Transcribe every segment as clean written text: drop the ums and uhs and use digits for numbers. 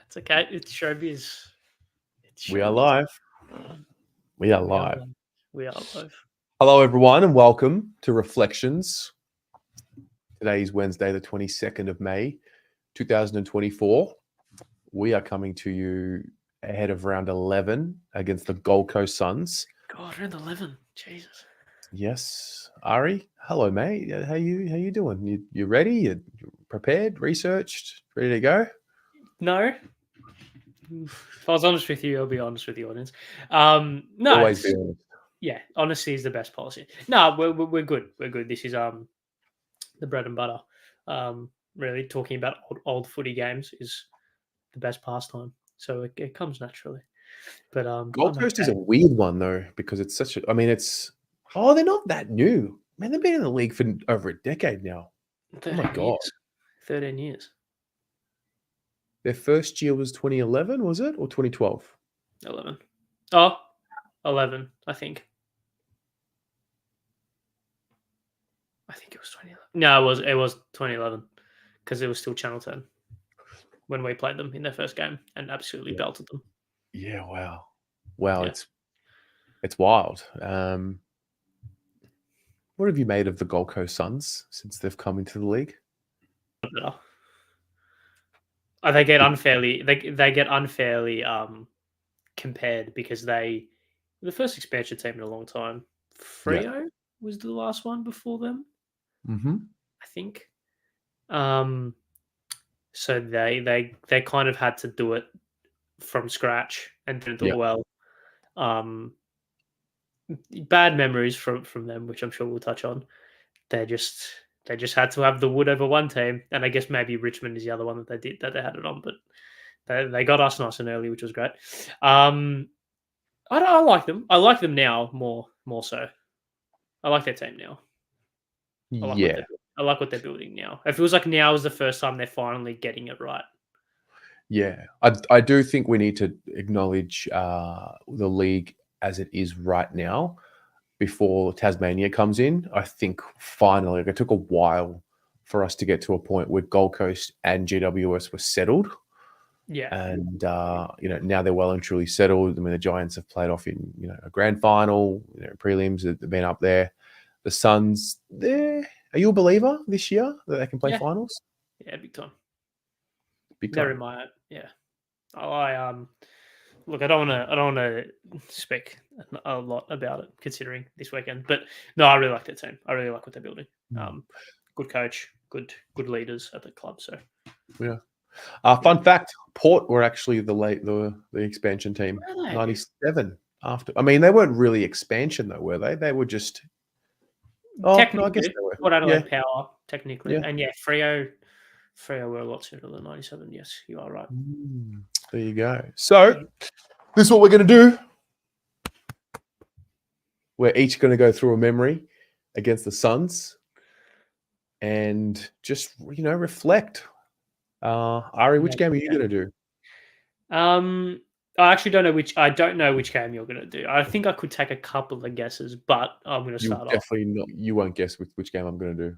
It's okay. It's showbiz. We are live. We are We are live. live. We are live. Hello, everyone, and welcome to Reflections. Today is Wednesday, the 22nd of May, 2024. We are coming to you ahead of round 11 against the Gold Coast Suns. God, round 11. Jesus. Yes, Ari. Hello, mate. How you doing? You ready? You prepared? Researched? Ready to go? No. If I was honest with you, I'll be honest with the audience. No. Always be honest. Yeah, honesty is the best policy. No, we're good. We're good. This is the bread and butter. Really talking about old footy games is the best pastime. So it comes naturally. But Gold I'm Coast is okay. a weird one though because it's such a. I mean, they're not that new. Man, they've been in the league for over a decade now. Oh my 13 god! years. 13 years. Their first year was 2011, was it, or 2012? 11. Oh, 11, I think. I think it was 2011. No, it was 2011 because it was still Channel 10 when we played them in their first game and absolutely belted them. Yeah, wow, Yeah. it's wild. What have you made of the Gold Coast Suns since they've come into the league? They get unfairly compared because they were the first expansion team in a long time. Freo was the last one before them, I think. So they kind of had to do it from scratch and didn't do it well. Bad memories from them, which I'm sure we'll touch on. They just had to have the wood over one team, and I guess maybe Richmond is the other one that they had it on, but they got us nice and early, which was great. I like them. I like them now more so. I like their team now. I like what they're building now. It feels like now is the first time they're finally getting it right. Yeah, I do think we need to acknowledge the league as it is right now before Tasmania comes in. I think finally, it took a while for us to get to a point where Gold Coast and GWS were settled. Yeah. And, now they're well and truly settled. I mean, the Giants have played off in, a grand final, prelims, they've been up there. The Suns, are you a believer this year that they can play finals? Yeah, big time. Big time. They're in my, yeah. Look, I don't want to speak a lot about it considering this weekend, but no, I really like their team. I really like what they're building. Good coach, good leaders at the club. So, yeah. Fun fact: Port were actually the expansion team. 97 after. I mean, they weren't really expansion though, were they? They were just. Oh, no, I guess they were. Port Adelaide Power, technically, Yeah. and Freo were a lot sooner than 97. Yes, you are right. There you go. So, this is what we're going to do. We're each going to go through a memory against the Suns and just, reflect. Ari, which game are you going to do? I actually don't know which. I don't know which game you're going to do. I think I could take a couple of guesses, but I'm going to start off. Definitely not. You won't guess which game I'm going to do.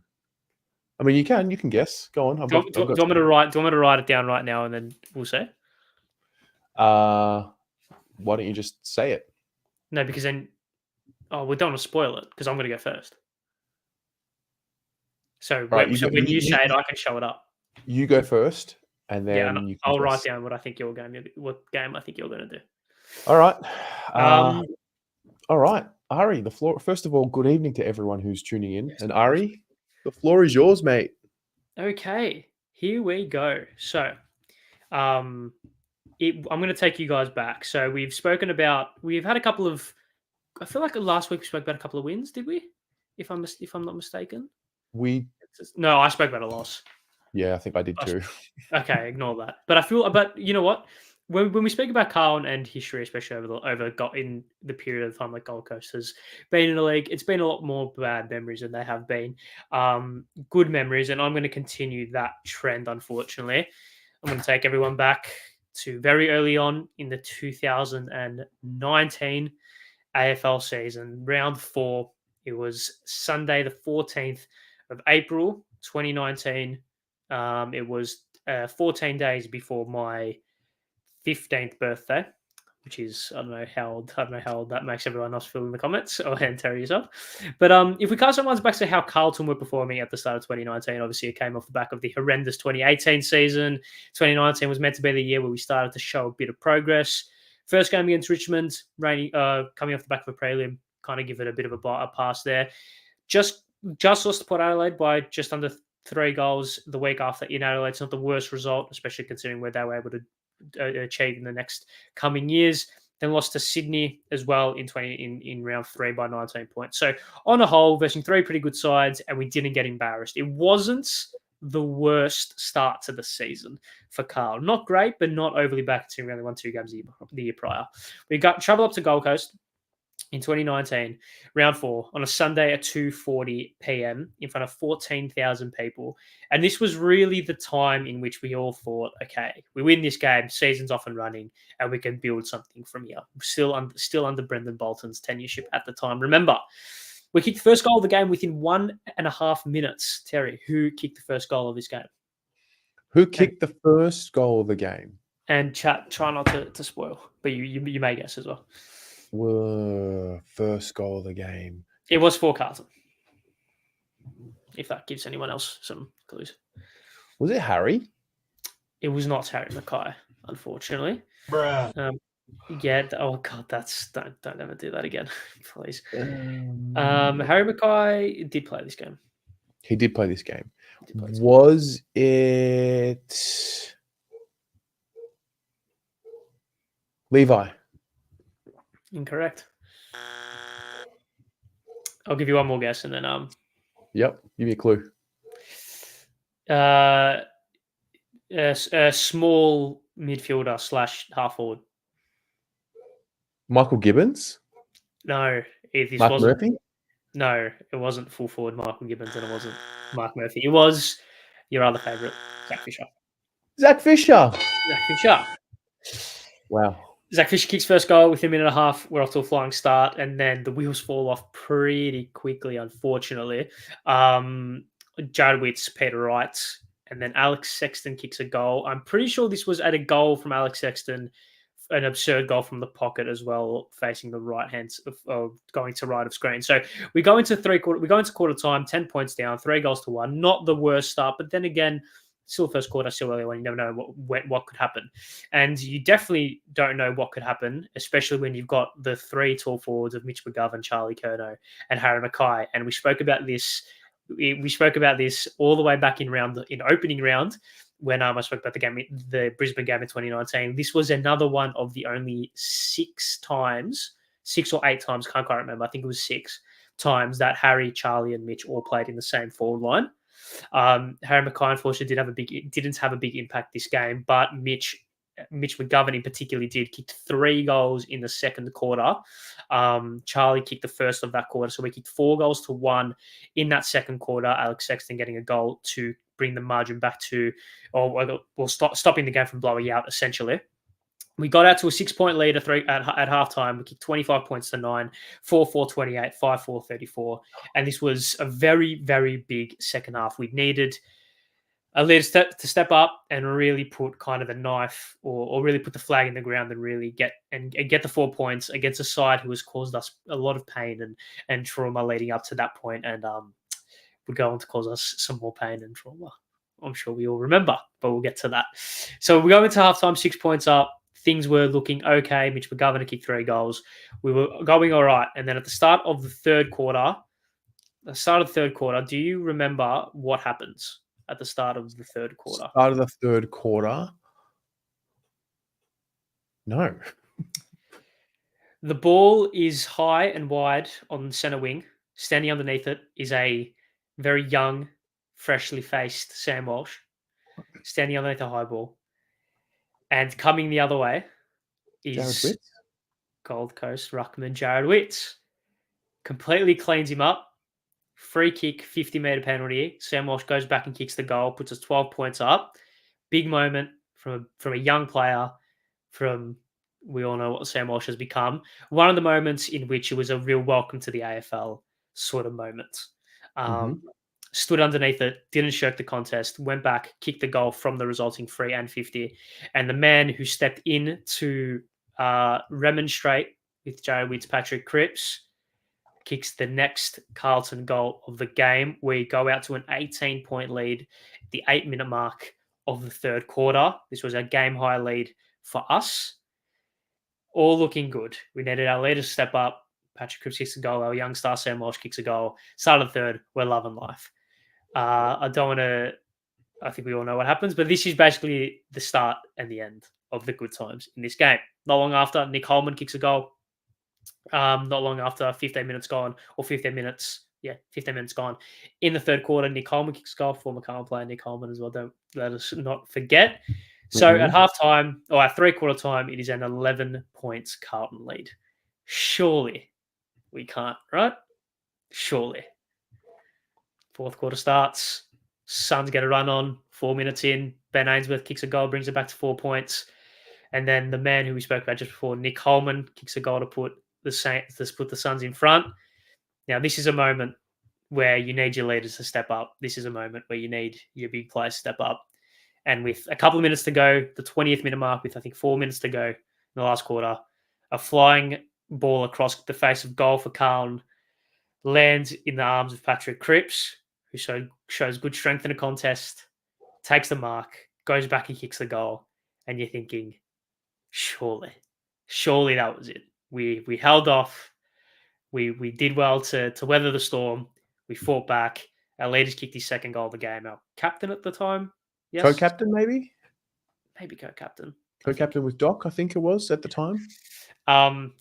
I mean, you can guess. Go on. Do you want me to write it down right now, and then we'll say? Why don't you just say it? No, because then, we don't want to spoil it because I'm going to go first. So, when you say it, I can show it up. You go first, and then I'll write down what game I think you're going to do. All right. All right, Ari. The floor. First of all, good evening to everyone who's tuning in, and Ari, the floor is yours, mate. Okay, here we go. So, I'm going to take you guys back. So we've had a couple of. I feel like last week we spoke about a couple of wins, did we? If I'm not mistaken. No, I spoke about a loss. Yeah, I think I did too. Okay, ignore that. But you know what? When we speak about Carlton and history, especially in the period of time like Gold Coast has been in the league, it's been a lot more bad memories than they have been good memories, and I'm going to continue that trend. Unfortunately, I'm going to take everyone back to very early on in the 2019 AFL season, round 4. It was Sunday, the 14th of April, 2019. It was 14 days before my 15th birthday, which is I don't know how old that makes everyone else feel in the comments, or and Terry yourself. But if we cast our minds back to how Carlton were performing at the start of 2019, obviously it came off the back of the horrendous 2018 season. 2019 was meant to be the year where we started to show a bit of progress. First game against Richmond, coming off the back of a prelim, kind of give it a bit of a pass there. Just lost to Port Adelaide by just under 3 goals the week after in Adelaide. It's not the worst result, especially considering where they were able to achieve in the next coming years. Then lost to Sydney as well in round 3 by 19 points. So on a whole, versus 3 pretty good sides, and we didn't get embarrassed. It wasn't the worst start to the season for Carl. Not great, but not overly bad considering we only won 2 games the year prior. We got travel up to Gold Coast in 2019, round 4, on a Sunday at 2:40 p.m. in front of 14,000 people. And this was really the time in which we all thought, okay, we win this game, season's off and running, and we can build something from here. Still under Brendan Bolton's tenureship at the time. Remember, we kicked the first goal of the game within 1.5 minutes. Terry, who kicked the first goal of this game? Who kicked the first goal of the game? And chat, try not to spoil, but you may guess as well. First goal of the game. It was for Carlton. If that gives anyone else some clues. Was it Harry? It was not Harry Mackay, unfortunately. Bruh. Yeah. Oh God, don't ever do that again, please. Harry Mackay did play this game. He did play this game. Was it Levi? Incorrect. I'll give you one more guess, and then Yep. Give me a clue. A small midfielder / half forward. Michael Gibbons? No, Mark Murphy? No, it wasn't full forward Michael Gibbons, and it wasn't Mark Murphy. It was your other favourite, Zach Fisher. Zach Fisher. Zach Fisher. Wow. Zach Fisher kicks first goal within a minute and a half. We're off to a flying start, and then the wheels fall off pretty quickly, unfortunately. Jared Witts, Peter Wright, and then Alex Sexton kicks a goal. I'm pretty sure this was at a goal from Alex Sexton, an absurd goal from the pocket as well, facing the right hand of going to right of screen. So we go into quarter time, 10 points down, 3 goals to 1. Not the worst start, but then again, still first quarter, still early on. You never know what could happen. And you definitely don't know what could happen, especially when you've got the 3 tall forwards of Mitch McGovern, Charlie Curnow, and Harry Mackay. And we spoke about this all the way back in opening round when I spoke about the Brisbane game in 2019. This was another one of the only 6 or 8 times, can't quite remember, I think it was 6 times that Harry, Charlie, and Mitch all played in the same forward line. Harry Mackay unfortunately didn't have a big impact this game, but Mitch McGovern in particular kicked 3 goals in the second quarter. Charlie kicked the first of that quarter, so we kicked 4 goals to 1 in that second quarter. Alex Sexton getting a goal to bring the margin back to, stopping the game from blowing out essentially. We got out to a 6-point lead at halftime. We kicked 25 points to 9, 4-4-28, 5-4-34. And this was a very, very big second half. We needed a leader to step up and really put kind of a knife or really put the flag in the ground and really get the 4 points against a side who has caused us a lot of pain and trauma leading up to that point, and would go on to cause us some more pain and trauma. I'm sure we all remember, but we'll get to that. So we go into halftime, 6 points up. Things were looking okay. Mitch McGovern kicked 3 goals. We were going all right. And then at the start of the third quarter, do you remember what happens at the start of the third quarter? Start of the third quarter? No. The ball is high and wide on the centre wing. Standing underneath it is a very young, freshly faced Sam Walsh. Standing underneath a high ball. And coming the other way is Gold Coast ruckman Jared Witts. Completely cleans him up. Free kick, 50-metre penalty. Sam Walsh goes back and kicks the goal, puts us 12 points up. Big moment from a young player. We all know what Sam Walsh has become. One of the moments in which it was a real welcome to the AFL sort of moment. stood underneath it, didn't shirk the contest, went back, kicked the goal from the resulting free and 50. And the man who stepped in to remonstrate with Jared Witt's Patrick Cripps kicks the next Carlton goal of the game. We go out to an 18-point lead at the 8-minute mark of the third quarter. This was a game-high lead for us. All looking good. We needed our leader to step up. Patrick Cripps kicks a goal. Our young star Sam Walsh kicks a goal. Start of third. We're loving life. I don't want to. I think we all know what happens, but this is basically the start and the end of the good times in this game. Not long after, Nick Holman kicks a goal. Not long after, 15 minutes gone, or 15 minutes. Yeah, 15 minutes gone. In the third quarter, Nick Holman kicks a goal. Former Carlton player Nick Holman as well. Don't let us not forget. So at halftime, or at three-quarter time, it is an 11 points Carlton lead. Surely we can't, right? Surely. Fourth quarter starts. Suns get a run on. 4 minutes in. Ben Ainsworth kicks a goal, brings it back to 4 points. And then the man who we spoke about just before, Nick Holman, kicks a goal to put the Suns in front. Now, this is a moment where you need your leaders to step up. This is a moment where you need your big players to step up. And with a couple of minutes to go, the 20th minute mark, with I think 4 minutes to go in the last quarter, a flying ball across the face of goal for Carlton lands in the arms of Patrick Cripps, who shows good strength in a contest, takes the mark, goes back and kicks the goal. And you're thinking, surely that was it. We held off. We did well to weather the storm. We fought back. Our leaders kicked his second goal of the game. Our captain at the time, yes, Co-captain, maybe co-captain. Co-captain with Doc, I think it was at the time.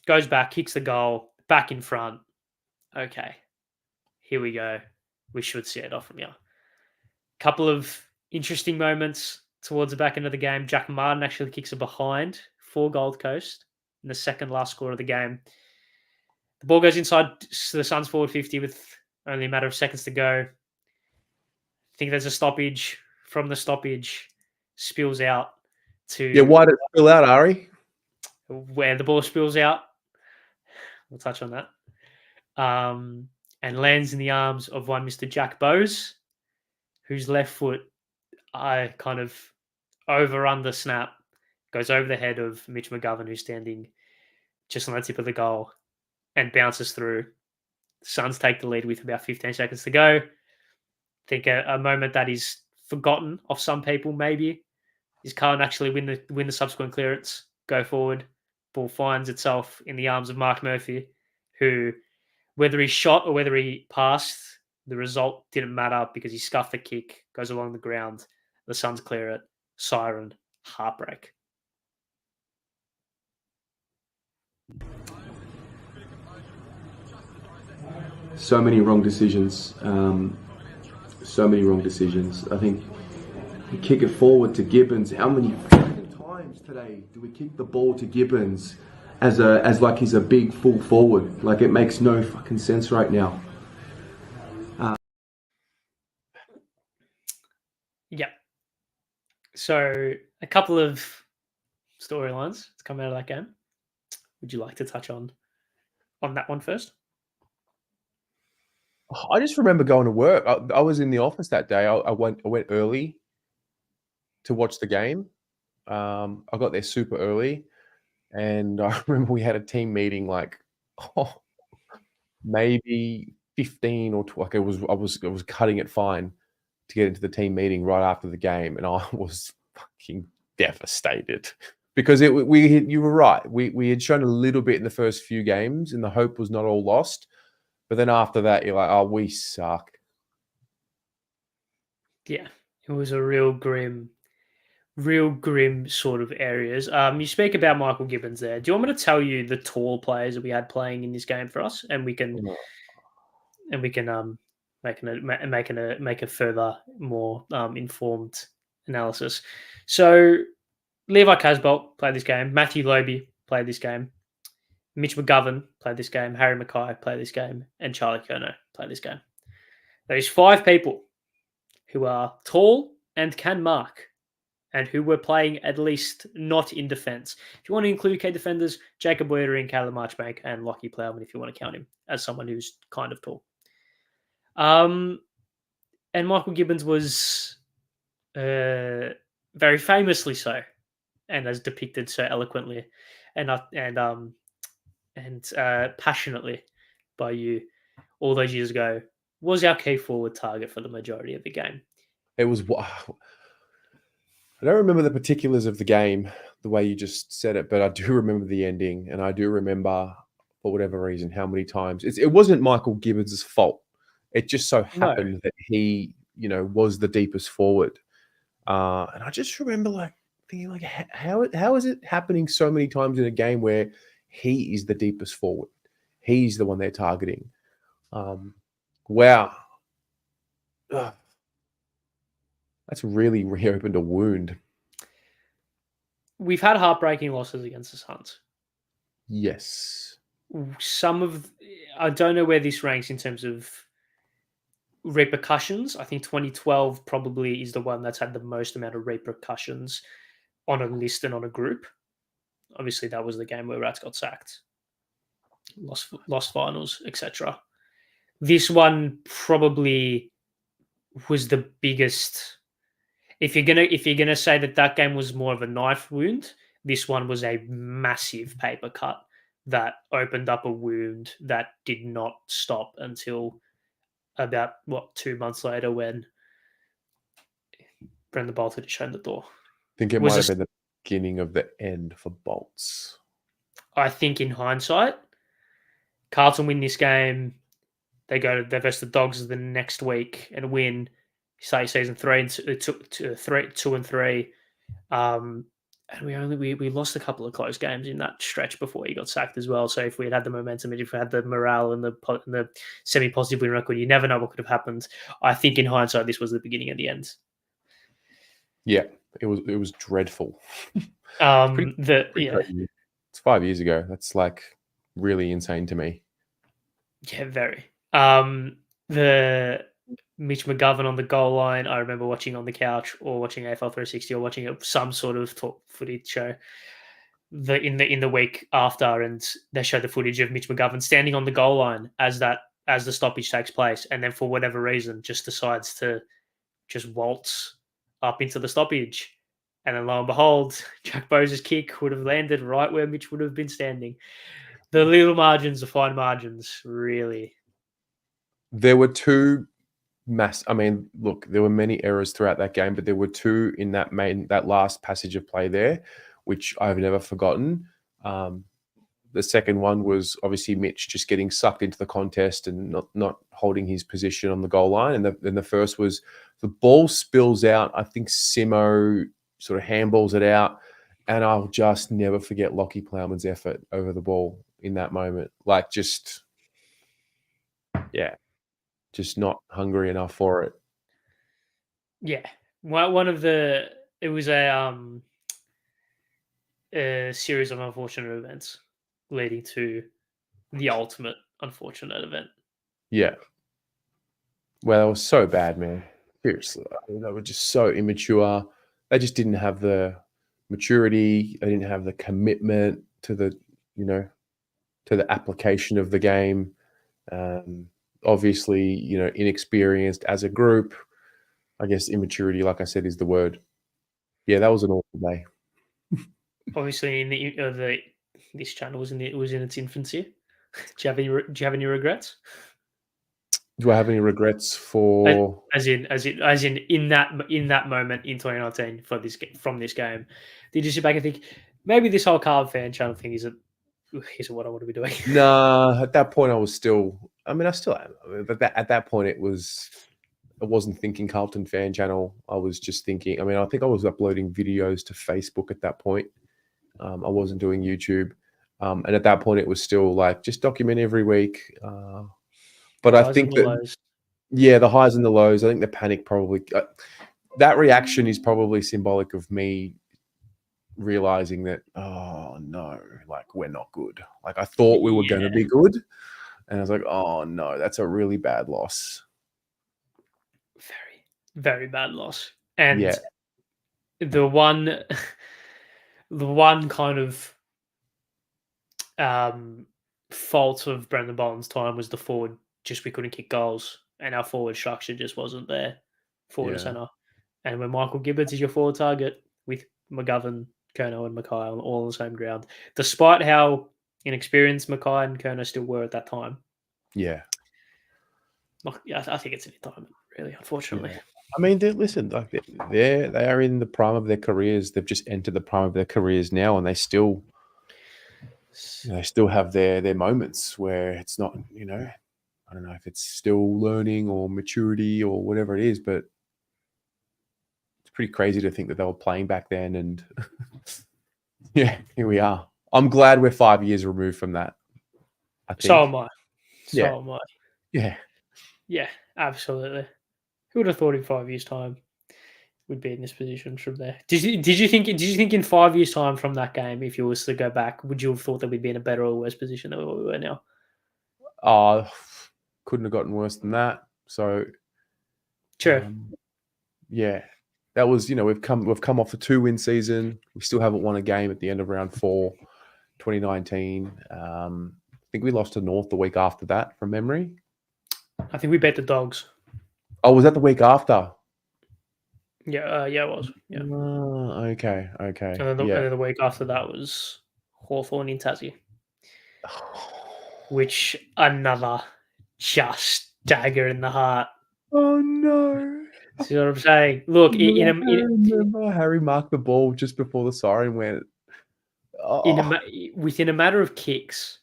Goes back, kicks the goal, back in front. Okay, here we go. We should see it off from here. Couple of interesting moments towards the back end of the game. Jack Martin actually kicks a behind for Gold Coast in the second last quarter of the game. The ball goes inside the Suns forward 50 with only a matter of seconds to go. I think there's a stoppage. From the stoppage, spills out to... Yeah, why did it spill out, Ari? Where the ball spills out. We'll touch on that. And lands in the arms of one Mr. Jack Bowes, whose left foot, I kind of over-under snap, goes over the head of Mitch McGovern, who's standing just on the tip of the goal, and bounces through. The Suns take the lead with about 15 seconds to go. I think a moment that is forgotten of some people, maybe, is Carlton actually win the subsequent clearance, go forward. Ball finds itself in the arms of Mark Murphy, who, whether he shot or whether he passed, the result didn't matter because he scuffed the kick, goes along the ground. The Suns clear it. Siren. Heartbreak. So many wrong decisions. I think we kick it forward to Gibbons. How many times today do we kick the ball to Gibbons as like he's a big full forward? Like, it makes no fucking sense right now. Yeah. So a couple of storylines to come out of that game. Would you like to touch on that one first? I just remember going to work. I was in the office that day. I went early to watch the game. I got there super early, and I remember we had a team meeting like maybe 15 or 20. Like I was cutting it fine to get into the team meeting right after the game, and I was fucking devastated because you were right. We had shown a little bit in the first few games, and the hope was not all lost. But then after that, you're like, oh, we suck. Yeah, it was a real grim sort of areas. You speak about Michael Gibbons there. Do you want me to tell you the tall players that we had playing in this game for us, and we can make a further more informed analysis. So Levi Casbolt played this game. Matthew Lobe played this game. Mitch McGovern played this game. Harry Mackay played this game. And Charlie Curnow played this game. There's 5 people who are tall and can mark and who were playing at least not in defence. If you want to include key defenders, Jacob Weitering, Caleb Marchbank, and Lockie Plowman, if you want to count him as someone who's kind of tall. and Michael Gibbons was very famously so, and as depicted so eloquently and passionately by you all those years ago, was our key forward target for the majority of the game. It was. I don't remember the particulars of the game the way you just said it, but I do remember the ending, and I do remember, for whatever reason, how many times it wasn't Michael Gibbons' fault. It just so No. happened that he, was the deepest forward, and I just remember thinking how is it happening so many times in a game where he is the deepest forward, he's the one they're targeting. Wow. Ugh. That's really reopened a wound. We've had heartbreaking losses against the Suns. Yes. I don't know where this ranks in terms of repercussions. I think 2012 probably is the one that's had the most amount of repercussions on a list and on a group. Obviously, that was the game where Rats got sacked, lost finals, etc. This one probably was the biggest. If you're gonna say that game was more of a knife wound, this one was a massive paper cut that opened up a wound that did not stop until about 2 months later when Brendan Bolt had shown the door. I think it might have been the beginning of the end for Bolts. I think in hindsight, Carlton win this game. They versus the Dogs the next week and win. Say season 3 and 2 and 3. And we lost a couple of close games in that stretch before he got sacked as well. So if we had the momentum, and if we had the morale and the semi-positive win record, you never know what could have happened. I think in hindsight, this was the beginning of the end. Yeah, it was dreadful. It's 5 years ago. That's really insane to me. Yeah, very. The Mitch McGovern on the goal line, I remember watching on the couch or watching AFL 360 or watching some sort of talk footage show in the week after, and they showed the footage of Mitch McGovern standing on the goal line as the stoppage takes place, and then for whatever reason just decides to just waltz up into the stoppage. And then lo and behold, Jack Bose's kick would have landed right where Mitch would have been standing. The little margins, the fine margins, really. There were two look, there were many errors throughout that game, but there were two in that last passage of play there, which I've never forgotten. The second one was obviously Mitch just getting sucked into the contest and not holding his position on the goal line. And then the first was the ball spills out. I think Simo sort of handballs it out. And I'll just never forget Lockie Plowman's effort over the ball in that moment. Just not hungry enough for it. Yeah. It was a series of unfortunate events leading to the ultimate unfortunate event. Yeah. Well, it was so bad, man. Seriously. They were just so immature. They just didn't have the maturity. They didn't have the commitment to the application of the game. Obviously, inexperienced as a group. I guess immaturity, like I said, is the word. Yeah, that was an awful day. Obviously, in this channel was in its infancy. Do you have any regrets? Do I have any regrets for as in that moment in 2019 from this game? Did you sit back and think maybe this whole Carlton fan channel thing isn't what I want to be doing? Nah, at that point I was still. I still am. But at that point I wasn't thinking Carlton fan channel. I was just thinking. I think I was uploading videos to Facebook at that point. I wasn't doing YouTube, and at that point it was still just document every week. But I think that, the highs and the lows. I think the panic probably that reaction is probably symbolic of me realizing that, oh no, we're not good. I thought we were going to be good, and I was like, oh no, that's a really bad loss. Very, very bad loss. And the one kind of fault of Brendan Bolton's time was the forward. We couldn't kick goals, and our forward structure just wasn't there. forward to centre. And when Michael Gibbons is your forward target with McGovern, Kerno and Mackay all on the same ground, despite how inexperienced Mackay and Kerno still were at that time. Yeah. I think it's an entitlement, really, unfortunately. Yeah. I mean, listen, like they are in the prime of their careers. They've just entered the prime of their careers now, and they still have their moments where it's not, I don't know if it's still learning or maturity or whatever it is, but it's pretty crazy to think that they were playing back then. And yeah, here we are. I'm glad we're 5 years removed from that. I think. So am I. Yeah. So am I. Yeah. Yeah, absolutely. Who would have thought in 5 years' time we'd be in this position from there? Did you think in 5 years' time from that game, if you was to go back, would you have thought that we'd be in a better or worse position than we were now? Couldn't have gotten worse than that. So sure. Yeah. That was, we've come off a 2-win season. We still haven't won a game at the end of round 4, 2019. I think we lost to North the week after that from memory. I think we bet the Dogs. Oh, was that the week after? Yeah, it was. Yeah. Okay. And then the week after that was Hawthorn in Tassie, which another just dagger in the heart. Oh no! See what I'm saying? Look, I remember Harry marked the ball just before the siren went. Within a matter of kicks,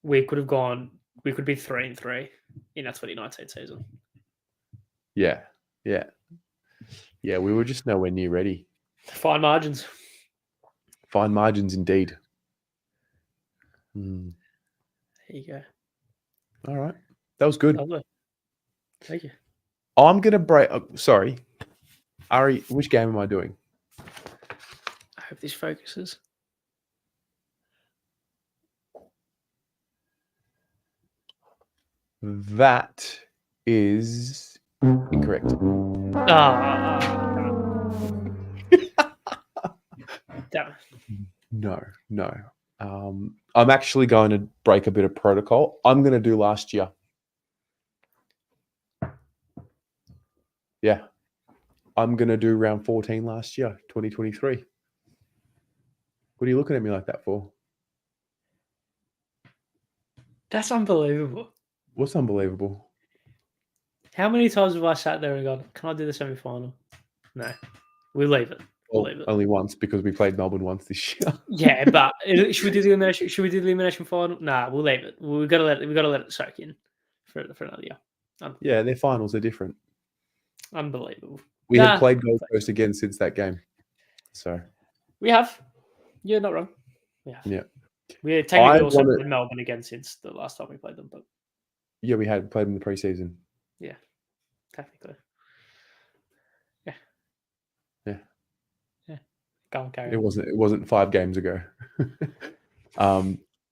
we could be 3-3 in that 2019 season. Yeah. We were just nowhere near ready. Fine margins. Fine margins indeed. There you go. All right. That was good. Lovely. Thank you. I'm going to break. Sorry. Ari, which game am I doing? I hope this focuses. That is incorrect. Damn it. No. I'm actually going to break a bit of protocol. I'm going to do last year. Yeah. I'm going to do round 14 last year, 2023. What are you looking at me like that for? That's unbelievable. What's unbelievable? How many times have I sat there and gone, can I do the semi-final? No. We'll leave it. Only once, because we played Melbourne once this year. Yeah, but should we do the elimination? Should we do the elimination final? Nah, we'll leave it. We've got to let it soak in for another year. Yeah, their finals are different. Unbelievable. We have played Gold Coast again since that game. So we have. You're not wrong. Yeah. We technically also played Melbourne again since the last time we played them, but yeah, we had played them in the preseason. Yeah, technically. Yeah. Go on, carry on. It wasn't 5 games ago.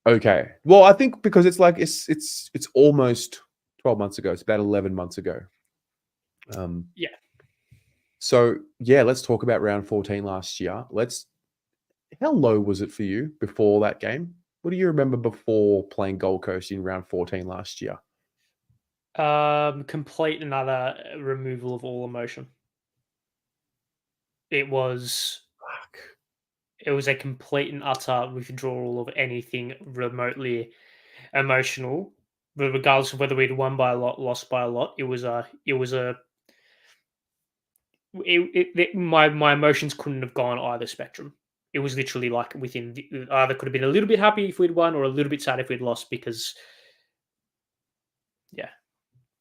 Okay. Well, I think because it's like it's almost 12 months ago. It's about 11 months ago. Yeah. So yeah, let's talk about round 14 last year. How low was it for you before that game? What do you remember before playing Gold Coast in round 14 last year? Complete and utter removal of all emotion. It was a complete and utter withdrawal of anything remotely emotional, but regardless of whether we'd won by a lot, lost by a lot. My emotions couldn't have gone either spectrum. It was literally like within either could have been a little bit happy if we'd won or a little bit sad if we'd lost, because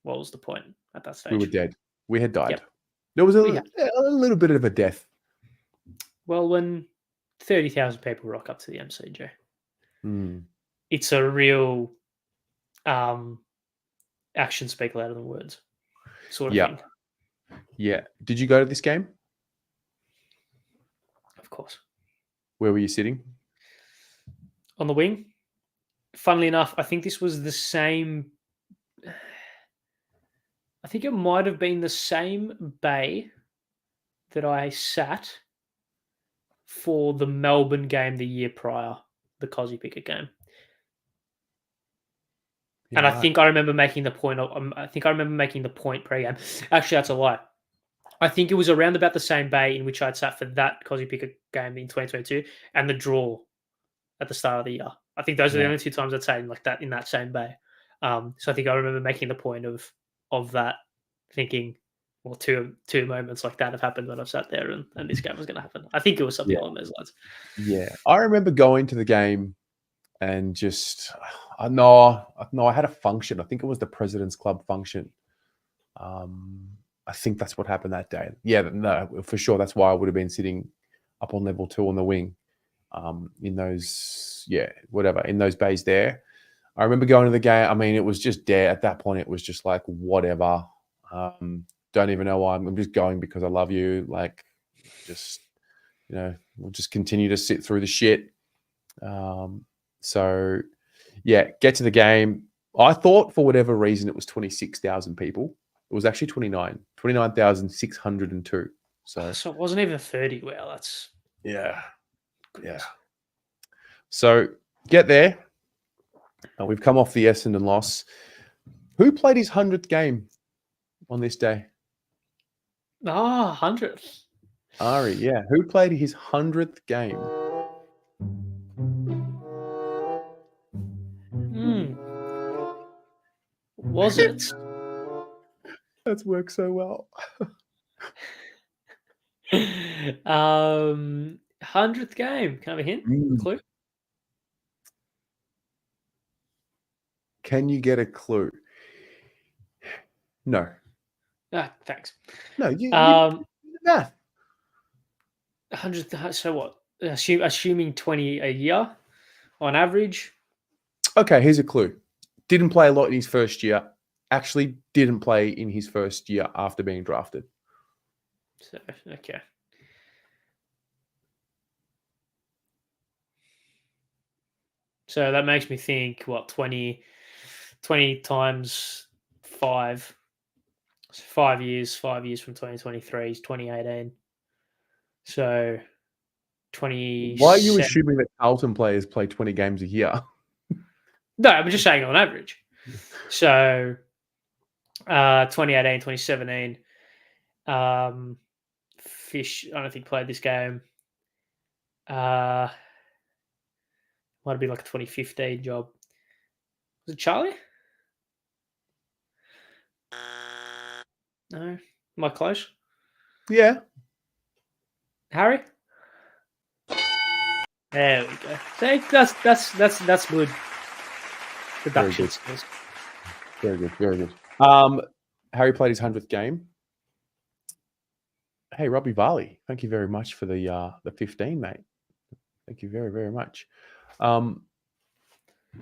what was the point at that stage? We were dead. We had died. Yep. There was a little bit of a death. Well, when 30,000 people rock up to the MCG, it's a real actions speak louder than words sort of thing. Yeah. Did you go to this game? Of course. Where were you sitting? On the wing. Funnily enough, I think this was the same. I think it might have been the same bay that I sat for the Melbourne game the year prior, the Cozzy Pickett game. Yeah, and I think I remember making the point. I think I remember making the point pre-game. Actually, that's a lie. I think it was around about the same bay in which I'd sat for that Cosy Picker game in 2022 and the draw at the start of the year. I think those are the Yeah. only 2 times I'd say like that in that same bay. So I think I remember making the point of that, thinking, well, two moments like that have happened when I've sat there and this game was going to happen. I think it was something along those lines. Yeah. I remember going to the game and just, no, I had a function. I think it was the President's Club function. I think that's what happened that day. Yeah, no, for sure. That's why I would have been sitting up on level 2 on the wing, in those, in those bays there. I remember going to the game. I mean, it was just dead at that point. It was just like, whatever. Don't even know why. I'm just going because I love you. Like, just, we'll just continue to sit through the shit. So, yeah, get to the game. I thought for whatever reason it was 26,000 people. It was actually 29,602. So it wasn't even 30. Well, that's goodness. So get there. We've come off the Essendon loss. Who played his 100th game on this day? 100th. Ari, yeah. Who played his 100th game? Was it? That's worked so well. 100th game. Can I have a hint? Clue? Can you get a clue? No. Thanks. No, you math. 100th. So what? Assuming 20 a year on average. Okay, here's a clue. Didn't play a lot in his first year. Actually didn't play in his first year after being drafted. So, okay. So that makes me think, 20 times 5. So 5 years from 2023 is 2018. So 20. Why are you assuming that Carlton players play 20 games a year? No, I'm just saying on average. So 2018, 2017, Fish, I don't think played this game. Might have been like a 2015 job. Was it Charlie? No. Am I close? Yeah. Harry? There we go. See, that's good. Deduction skills. Very good. Very good. Harry played his 100th game. Hey, Robbie Varley, thank you very much for the 15, mate. Thank you very, very much.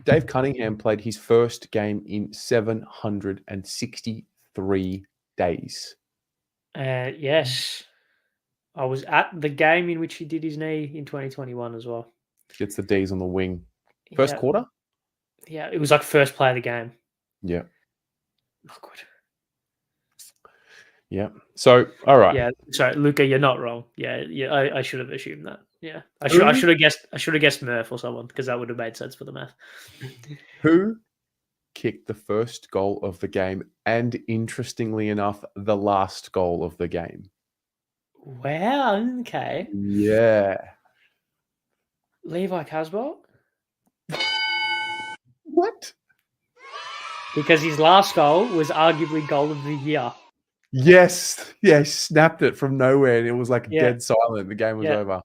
Dave Cunningham played his first game in 763 days. Yes. I was at the game in which he did his knee in 2021 as well. Gets the D's on the wing. First quarter? Yeah, it was like first play of the game. Yeah. Not good. Yeah. So, all right. Yeah. Sorry, Luca, you're not wrong. Yeah. I should have assumed that. Yeah. I should have guessed Murph or someone, because that would have made sense for the math. Who kicked the first goal of the game and, interestingly enough, the last goal of the game? Wow. Okay. Yeah. Levi Casbolt? What? Because his last goal was arguably goal of the year. Yes. Yeah, he snapped it from nowhere and it was like dead silent. The game was over.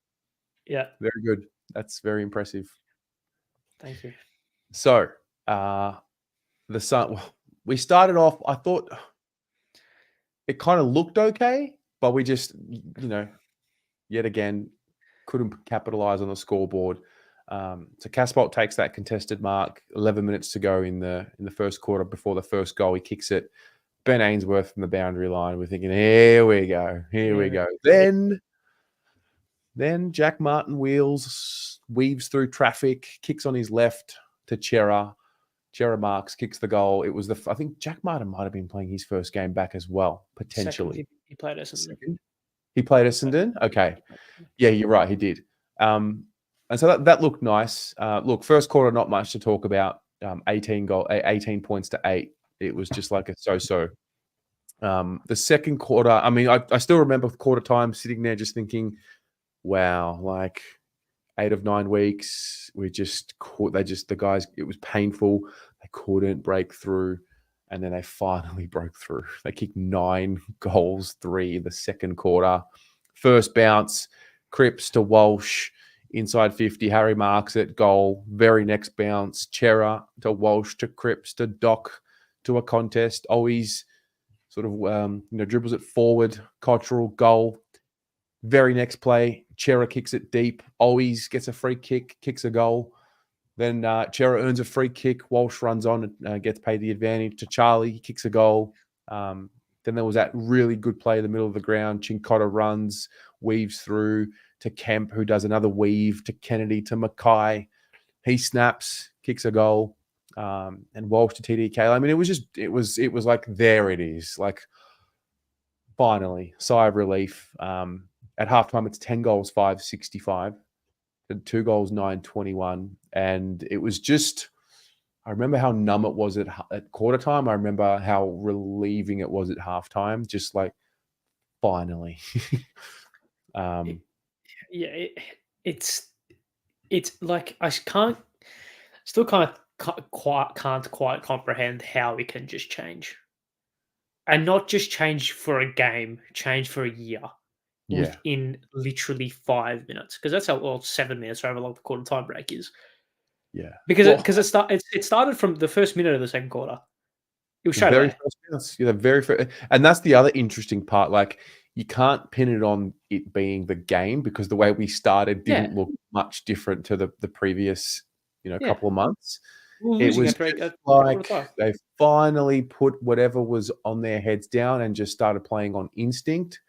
Yeah. Very good. That's very impressive. Thank you. So, the Sun, we started off, I thought it kind of looked okay, but we just, yet again, couldn't capitalize on the scoreboard. So Casbolt takes that contested mark, 11 minutes to go in the first quarter before the first goal. He kicks it. Ben Ainsworth from the boundary line. We're thinking, here we go. We go. Then Jack Martin weaves through traffic, kicks on his left to Chera. Chera marks, kicks the goal. It was I think Jack Martin might have been playing his first game back as well, potentially. Second, he played Essendon. He played Essendon? Okay. Yeah, you're right. He did. And so that looked nice. Look, first quarter, not much to talk about. 18 points to 8. It was just like a so-so. The second quarter, I mean, I still remember quarter time sitting there just thinking, wow, like 8 of 9 weeks, we just caught, the guys, it was painful. They couldn't break through. And then they finally broke through. They kicked 9 goals, 3 in the second quarter. First bounce, Cripps to Walsh, inside 50. Harry marks it, goal. Very next bounce, Chera to Walsh to Cripps to Doc to a contest. Always sort of dribbles it forward. Cottrell, goal. Very next play, Chera kicks it deep. Always gets a free kick, kicks a goal. Then Chera earns a free kick. Walsh runs on and gets paid the advantage to Charlie. He kicks a goal. Then there was that really good play in the middle of the ground. Chincotta runs, weaves through to Kemp, who does another weave to Kennedy to Mackay. He snaps, kicks a goal, and Walsh to TDK. I mean, it was like, there it is. Like, finally, sigh of relief. At halftime, it's 10 goals, 5-65. 2 goals, 9-21. And it was just, I remember how numb it was at quarter time. I remember how relieving it was at halftime. Just like, finally. It's like, I still can't quite comprehend how it can just change. And not just change for a game, change for a year. Yeah. Within literally 5 minutes, because that's how 7 minutes, however long the quarter time break is. Yeah, because it started from the first minute of the second quarter. It was straight very away. first minutes. Yeah, very first, and that's the other interesting part. Like, you can't pin it on it being the game, because the way we started didn't look much different to the previous couple of months. It was just like they finally put whatever was on their heads down and just started playing on instinct.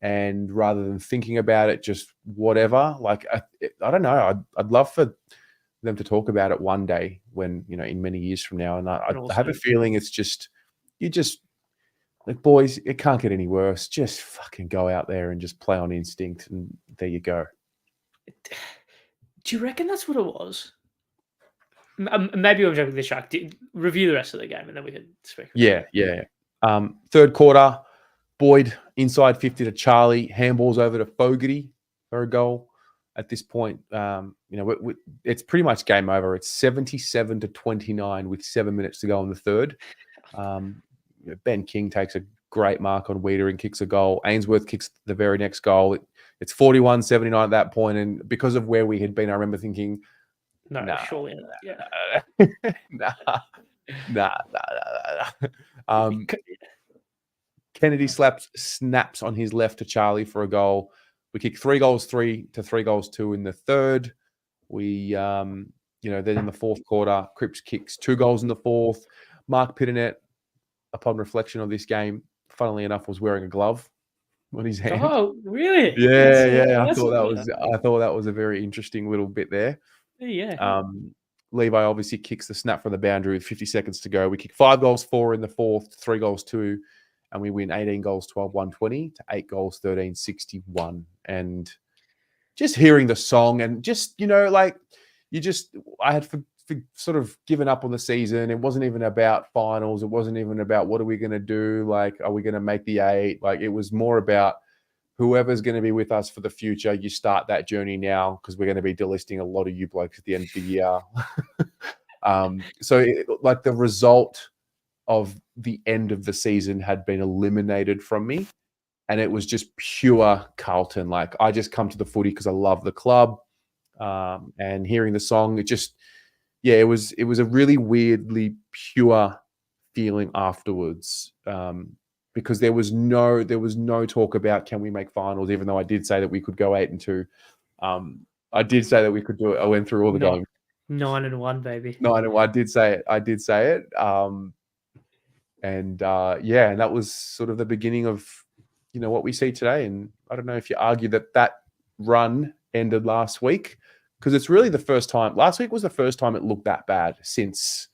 And rather than thinking about it, just whatever. Like, I don't know. I'd love for them to talk about it one day when, in many years from now. And I have a feeling it's just, like, boys, it can't get any worse. Just fucking go out there and just play on instinct. And there you go. Do you reckon that's what it was? Maybe I'm joking with the Shark. Review the rest of the game and then we can speak. Yeah. Third quarter, Boyd inside 50 to Charlie, handballs over to Fogarty for a goal. At this point, it's pretty much game over. It's 77-29 with 7 minutes to go in the third. Ben King takes a great mark on Weeder and kicks a goal. Ainsworth kicks the very next goal. It's 41-79 at that point, and because of where we had been, I remember thinking, surely, nah. Kennedy snaps on his left to Charlie for a goal. We kick 3 goals 3 to 3 goals 2 in the third. We, then in the fourth quarter, Cripps kicks 2 goals in the fourth. Mark Pitternet, upon reflection of this game, funnily enough, was wearing a glove on his hand. Oh, really? Yeah. I thought that was a very interesting little bit there. Yeah. Levi obviously kicks the snap from the boundary with 50 seconds to go. We kick 5 goals 4 in the fourth, 3 goals 2. And we win 18 goals 12-120 to 8 goals 13-61. And just hearing the song and just, I had sort of given up on the season. It wasn't even about finals. It wasn't even about what are we going to do? Like, are we going to make the 8? Like, it was more about whoever's going to be with us for the future. You start that journey now, because we're going to be delisting a lot of you blokes at the end of the year. The result of the end of the season had been eliminated from me, and it was just pure Carlton. Like, I just come to the footy because I love the club, and hearing the song, it was a really weirdly pure feeling afterwards, because there was no talk about can we make finals, even though I did say that we could go 8-2. I did say that we could do it. I went through all the games. 9-1, baby. 9-1. I did say it. And that was sort of the beginning of, what we see today. And I don't know if you argue that run ended last week, because it's really the first time. Last week was the first time it looked that bad since,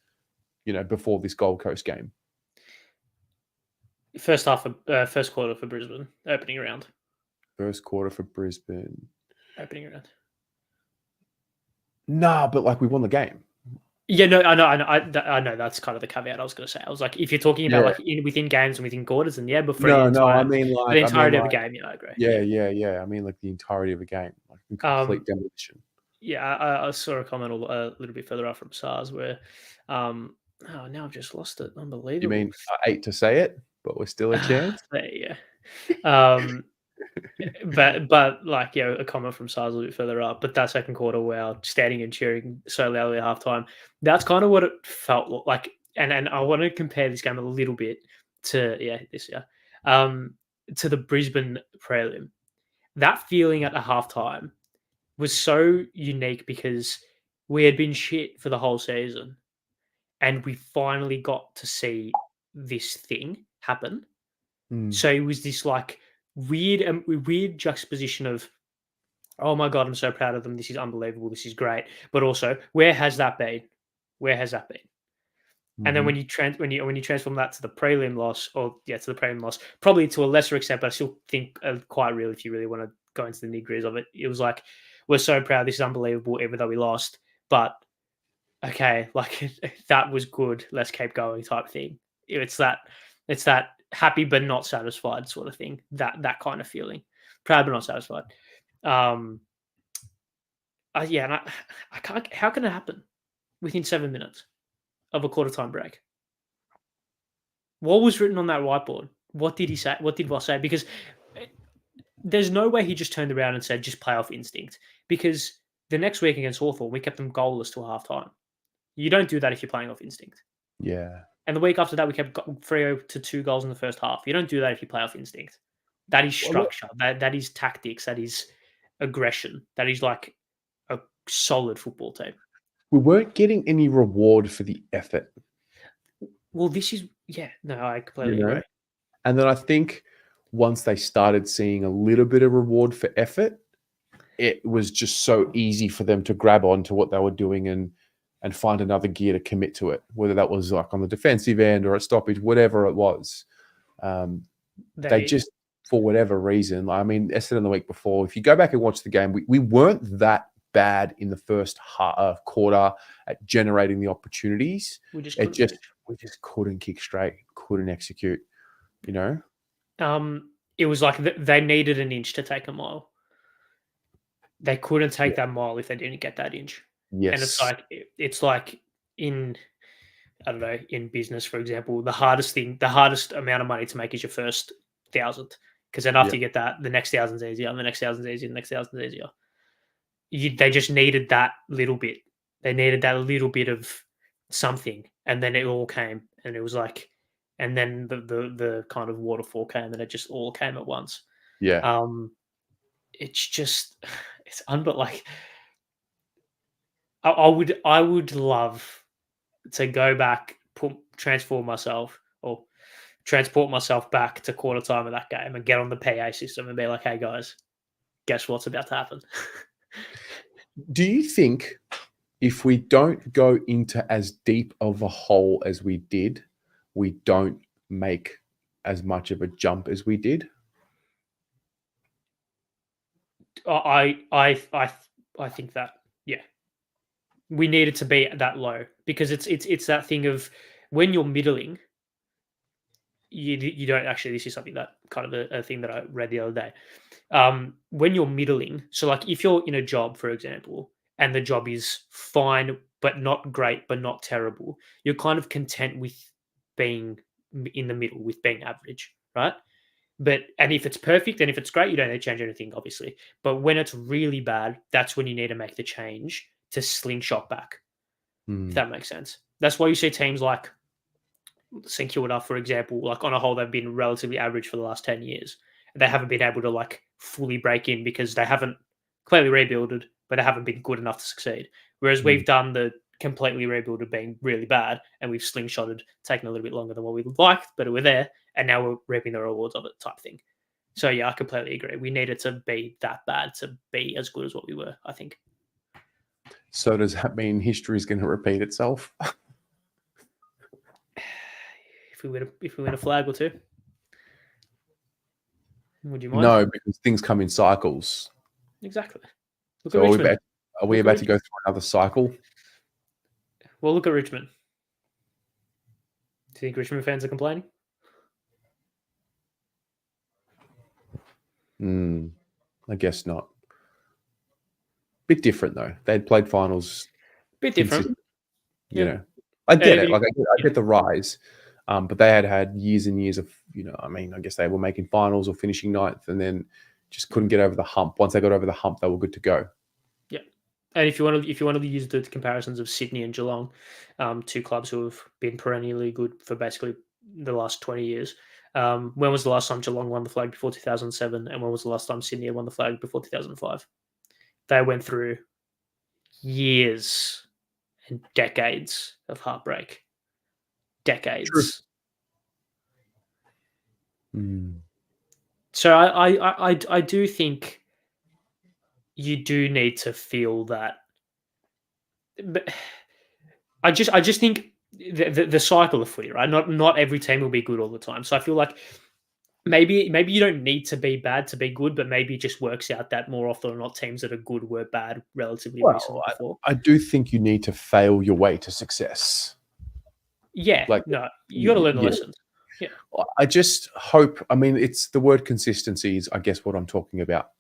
before this Gold Coast game. First quarter for Brisbane, opening round. First quarter for Brisbane. Opening round. Nah, but like, we won the game. Yeah, no, I know. That's kind of the caveat I was going to say. I was like, if you're talking about Yeah. like within games and within quarters, then yeah, but for No, I for mean the like entirety of a game, yeah, I agree. yeah. I mean like the entirety of a game, like in complete Um, demolition. yeah, I saw a comment a little bit further up from SARS where, oh, now I've just lost it. You Unbelievable. mean I hate to say it, but we're still a chance? Yeah. Um, but like a comment from SARS a little bit further up. But that second quarter, where standing and cheering so loudly at halftime, that's kind of what it felt like. And I want to compare this game a little bit to this year, to the Brisbane prelim. That feeling at the halftime was so unique because we had been shit for the whole season, and we finally got to see this thing happen. Mm, So it was this like weird juxtaposition of, oh my god, I'm so proud of them. This is unbelievable. This is great. But also, where has that been? Where has that been? And then mhm. when you transform that to the prelim loss, or to the prelim loss, probably to a lesser extent, but I still think quite real if you really want to go into the nitty of it. It was like, we're so proud. This is unbelievable, even though we lost. But okay, like that was good. Let's keep going, type thing. It's that happy but not satisfied sort of thing. That kind of feeling, proud but not satisfied. Um, yeah, and I can't. How can it happen within 7 minutes of a quarter time break? What was written on that whiteboard? What did he say? What did Ross say? Because eh, there's no way he just turned around and said just play off instinct. Because the next week against Hawthorn, we kept them goalless till half time. You don't do that if you're playing off instinct. Yeah. And the week after that, we kept 3 to 2 goals in the first half. You don't do that if you play off instinct. That is Well, look, structure. That is tactics. That is aggression. That is like a solid football team. we weren't getting any reward for the effort, Well, this is no, I you completely know? agree. And then I think once they started seeing a little bit of reward for effort, it was just so easy for them to grab on to what they were doing and find another gear to commit to it, whether that was like on the defensive end or a stoppage, whatever it was. They just, for whatever reason, I mean, I said in the week before, if you go back and watch the game, we weren't that bad in the first quarter at generating the opportunities. We just We couldn't. just couldn't kick straight, couldn't execute, you know? It was like they needed an inch to take a mile. They couldn't take Yeah. that mile if they didn't get that inch. And Yes. it's like in, I don't know, in business, for example, the hardest amount of money to make is your first 1,000, because then Yeah. after you get that, the next thousand's easier, and the next thousand's easier, and the next thousand's easier. They just needed that little bit. They needed that little bit of something, and then it all came, and it was like, and then the kind of waterfall came, and it just all came at once. Yeah. It's just, it's like I would love to go back, transform myself, or transport myself back to quarter time of that game and get on the PA system and be like, "Hey guys, guess what's about to happen?" Do you think if we don't go into as deep of a hole as we did, we don't make as much of a jump as we did? I think that, yeah, we needed to be that low, because it's that thing of, when you're middling, you don't actually. This is something that kind of a thing that I read the other day. When you're middling, so like if you're in a job, for example, and the job is fine but not great but not terrible, you're kind of content with being in the middle, with being average, right? And if it's perfect and if it's great, you don't need to change anything, obviously. But when it's really bad, that's when you need to make the change to slingshot back, if Hmm. that makes sense. That's why you see teams like St Kilda, for example, like on a whole, they've been relatively average for the last 10 years. They haven't been able to like fully break in because they haven't clearly rebuilded, but they haven't been good enough to succeed. Whereas Hmm. we've done the completely rebuilded being really bad, and we've slingshotted, taken a little bit longer than what we liked, but we're there, and now we're reaping the rewards of it, type thing. So yeah, I completely agree. We needed to be that bad to be as good as what we were, I think. So does that mean history is going to repeat itself? If we win a flag or two, would you mind? No, because things come in cycles. Exactly. Look So at Richmond. are we Look at about to go through another cycle? Well, look at Richmond. Do you think Richmond fans are complaining? I guess not. Bit different though. They'd played finals. Bit different. You Yeah. know, I get it. Even- Like I get the rise, but they had years and years of, I mean, I guess they were making finals or finishing ninth, and then just couldn't get over the hump. Once they got over the hump, they were good to go. Yeah. And if you want to use the comparisons of Sydney and Geelong, two clubs who have been perennially good for basically the last 20 years. When was the last time Geelong won the flag before 2007? And when was the last time Sydney won the flag before 2005? They went through years and decades of heartbreak. Decades. So I do think you do need to feel that. But I just think the cycle of footy, right? Not every team will be good all the time. So I feel like maybe you don't need to be bad to be good, but maybe it just works out that more often than not teams that are good were bad relatively recently before. I do think you need to fail your way to success. Yeah, no, you got to learn the lessons. Yeah, I just hope. I mean, it's the word consistency is, I guess, what I'm talking about.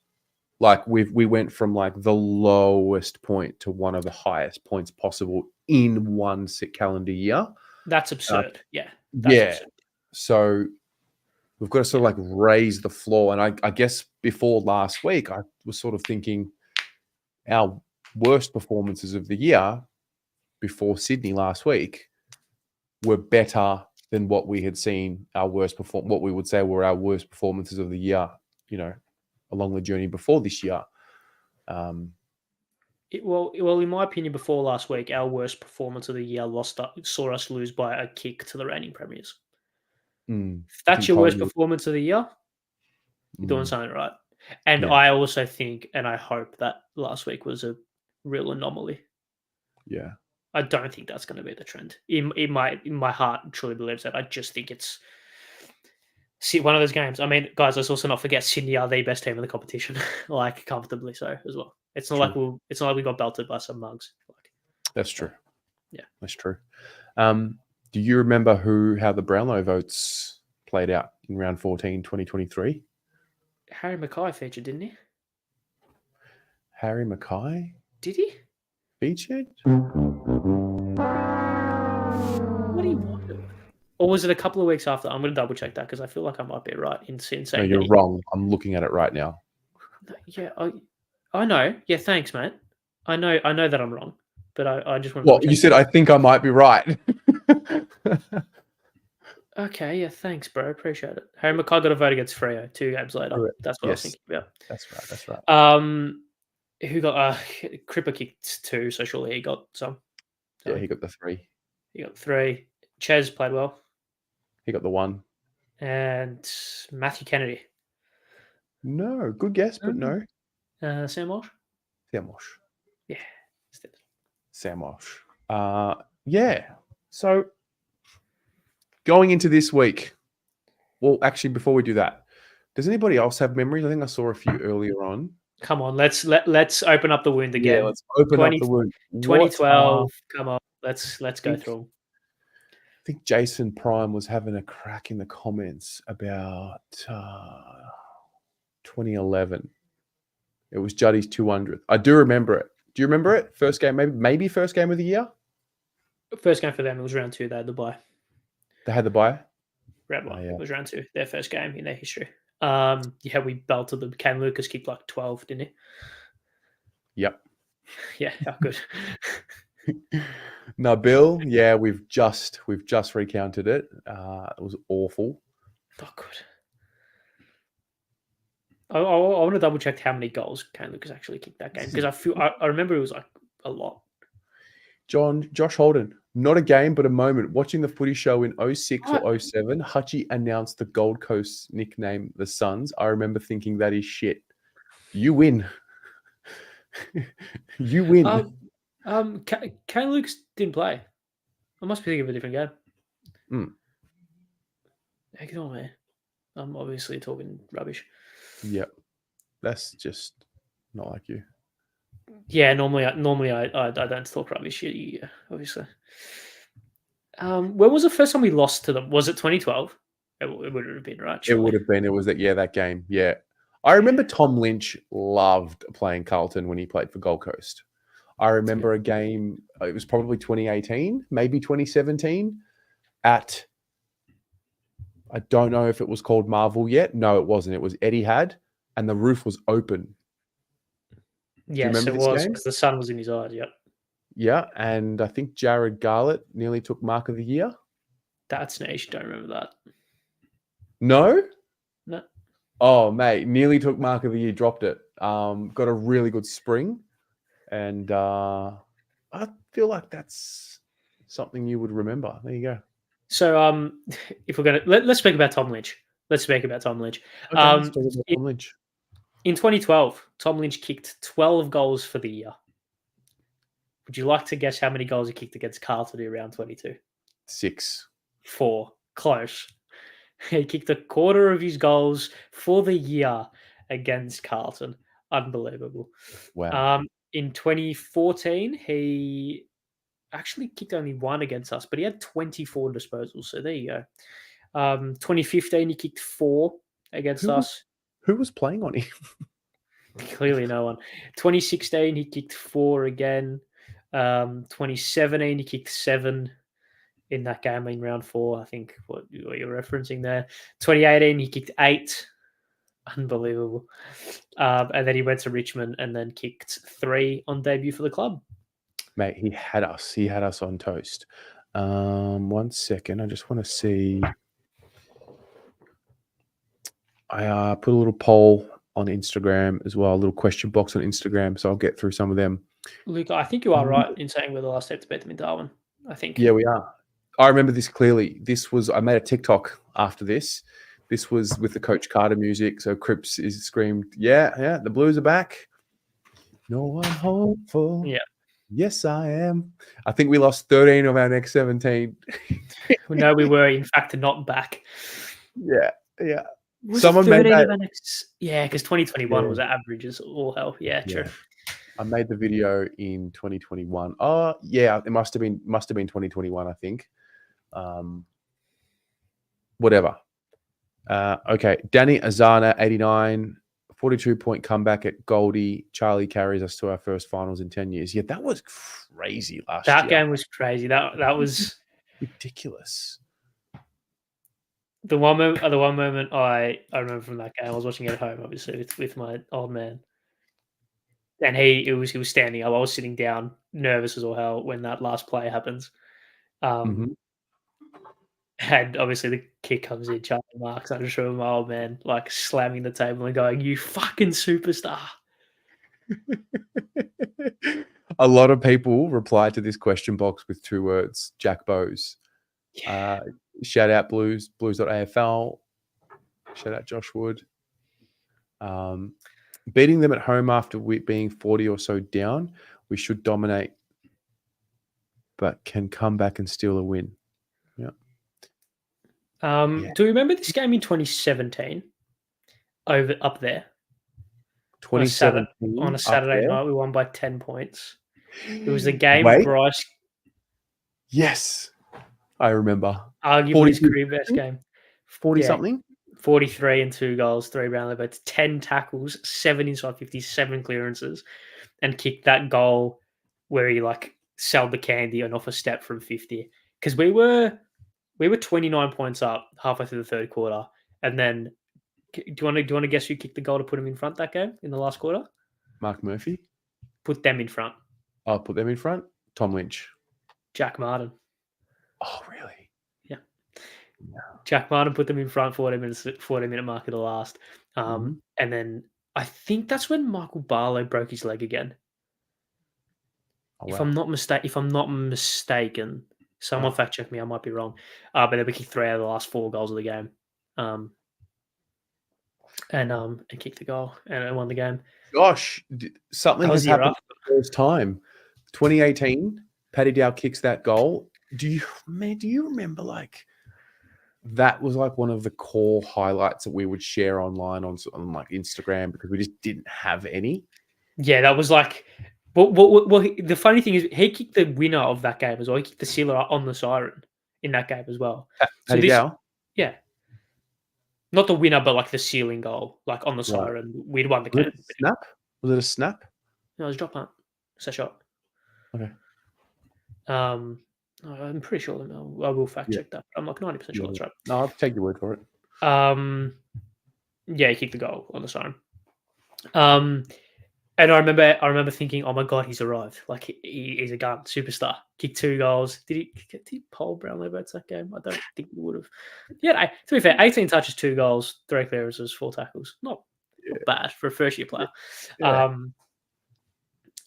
Like we went from like the lowest point to one of the highest points possible in one calendar year. That's absurd. Absurd. So we've got to sort of like raise the floor. And I guess before last week, I was sort of thinking our worst performances of the year before Sydney last week were better than what we had seen what we would say were our worst performances of the year, along the journey before this year. Well, in my opinion, before last week, our worst performance of the year saw us lose by a kick to the reigning premiers. If that's your worst performance of the year, you're doing something right. And I also think, and I hope that last week was a real anomaly. Yeah. I don't think that's going to be the trend. In my heart, truly believes that. I just think it's one of those games. I mean, guys, let's also not forget Sydney are the best team in the competition, like comfortably so as well. It's not like we got belted by some mugs. That's true. Yeah, that's true. Do you remember how the Brownlow votes played out in round 14, 2023? Harry Mackay featured, didn't he? Harry Mackay? Did he? Featured? What do you want? Or was it a couple of weeks after? I'm going to double check that because I feel like I might be right in saying no, you're wrong. I'm looking at it right now. Yeah, I know. Yeah, thanks, mate. I know that I'm wrong, but I just want. Well, you said I think I might be right. Okay, yeah, thanks, bro. Appreciate it. Harry Mackay got a vote against Freo 2 games later. Correct. That's what I was thinking about. That's right. Who got Cripper kicked 2, so surely he got some. So yeah, he got the 3. He got 3. Ches played well. He got the 1. And Matthew Kennedy. No, good guess, but no. Sam Walsh? Sam Walsh. Yeah. Sam Walsh. Yeah. So going into this week, well, actually, before we do that, does anybody else have memories? I think I saw a few earlier on. Come on, let's open up the wound again. Yeah, let's open up the wound. 2012. Come on, let's go through. I think Jason Prime was having a crack in the comments about 2011. It was Juddy's 200th. I do remember it. Do you remember it? First game, maybe first game of the year? First game for them, it was round 2. They had the bye. They had the bye? Round 1. It was round 2. Their first game in their history. We belted them. Cam Lucas kicked like 12, didn't he? Yep. Yeah, good. Nabil, yeah, we've just recounted it. It was awful. Oh, good. I want to double check how many goals Cam Lucas actually kicked that game because I remember it was like a lot. Josh Holden, not a game but a moment. Watching the footy show in 06 or 07, Hutchie announced the Gold Coast nickname the Suns. I remember thinking that is shit. You win. You win. Kane Lucas didn't play. I must be thinking of a different game. Heck on, man. I'm obviously talking rubbish. Yep. That's just not like you. Yeah, normally I don't talk rubbish. Yeah, obviously. When was the first time we lost to them? Was it 2012? It would have been right. It Surely. would have been. It was that game. Yeah, I remember Tom Lynch loved playing Carlton when he played for Gold Coast. I remember a game. It was probably 2018, maybe 2017. At I don't know if it was called Marvel yet. No, it wasn't. It was Etihad, and the roof was open. Do you Yes, remember it this was game? because the sun was in his eyes. Yep. Yeah, and I think Jared Garlett nearly took Mark of the Year. That's niche. Don't remember that. No? No. Oh, mate, nearly took Mark of the Year, dropped it. Got a really good spring, and I feel like that's something you would remember. There you go. So, if we're gonna let's speak about Tom Lynch. Let's speak about Tom Lynch. Okay, let's talk about Tom Lynch. In 2012, Tom Lynch kicked 12 goals for the year. Would you like to guess how many goals he kicked against Carlton in round 22? 6. 4. Close. He kicked a quarter of his goals for the year against Carlton. Unbelievable. Wow. In 2014, he actually kicked only one against us, but he had 24 disposals. So there you go. 2015, he kicked 4 against us. Who was playing on him? Clearly no one. 2016, he kicked 4 again. 2017, he kicked 7 in that game in round 4. I think what you're referencing there. 2018, he kicked 8. Unbelievable. And then he went to Richmond and then kicked 3 on debut for the club. Mate, he had us. He had us on toast. 1 second. I just want to see. I put a little poll on Instagram as well, a little question box on Instagram, so I'll get through some of them. Luke, I think you are right in saying we're the last team to beat them in Darwin. I think. Yeah, we are. I remember this clearly. I made a TikTok after this. This was with the Coach Carter music. So Cripps is screamed, yeah, the Blues are back. No, I'm hopeful. Yeah. Yes, I am. I think we lost 13 of our next 17. No, we were, in fact, not back. Yeah. Was Someone it made 13 that. of our next... Yeah, because 2021 Yeah. was averages all hell. Yeah, true. Yeah. I made the video in 2021. Oh, yeah, it must have been 2021, I think. Whatever. Okay, Danny Azana, 89, 42-point comeback at Goldie. Charlie carries us to our first finals in 10 years. Yeah, that was crazy last year. That game was crazy. That was ridiculous. the one moment I remember from that game. I was watching it at home, obviously, with my old man. And he was standing up. I was sitting down, nervous as all hell when that last play happens. And obviously the kick comes in, Charlie marks. I just remember my old man like slamming the table and going, "You fucking superstar!" A lot of people reply to this question box with 2 words: Jack Bowes. Yeah. Shout out Blues.AFL. Shout out Josh Wood. Beating them at home after being 40 or so down, we should dominate, but can come back and steal a win. Yeah. Do you remember this game in 2017? Up there. 2017 on a Saturday night, we won by 10 points. It was the game Bryce. Yes, I remember. Arguably his career best game. 40 something. 43 and 2 goals, 3 round limits, 10 tackles, 7 inside 50, 7 clearances, and kicked that goal where he like sold the candy and off a step from 50. Because we were 29 points up halfway through the third quarter, and then do you want to guess who kicked the goal to put him in front that game in the last quarter? Mark Murphy. Put them in front. I'll put them in front. Tom Lynch. Jack Martin. Oh, really? Yeah. Jack Martin put them in front 40-minute mark of the last. And then I think that's when Michael Barlow broke his leg again. Oh, wow. If I'm not mistaken, someone fact check me, I might be wrong. But they kicked 3 out of the last 4 goals of the game. And kicked the goal and won the game. Gosh, something has happened for the first time. 2018, Paddy Dow kicks that goal. Do you remember like that was like one of the core highlights that we would share online on like Instagram because we just didn't have any. Yeah, that was like The funny thing is, he kicked the winner of that game as well. He kicked the sealer on the siren in that game as well. So Paddy this, Dow? yeah, not the winner, but like the sealing goal, like on the Right. siren. We'd won the Was game. it a snap? Was it a snap? No, it was a drop punt. It's a shot. Okay. I'm pretty sure. I will fact check that. I'm like 90% sure that's right. No, I'll take your word for it. Yeah, he kicked the goal on the siren. And I remember thinking, oh my god, he's arrived! Like he's a gun, superstar. Kicked 2 goals. Did he poll Brownlow votes that game? I don't think he would have. Yeah, to be fair, 18 touches, 2 goals, 3 clearances, 4 tackles. Not bad for a first year player. Yeah.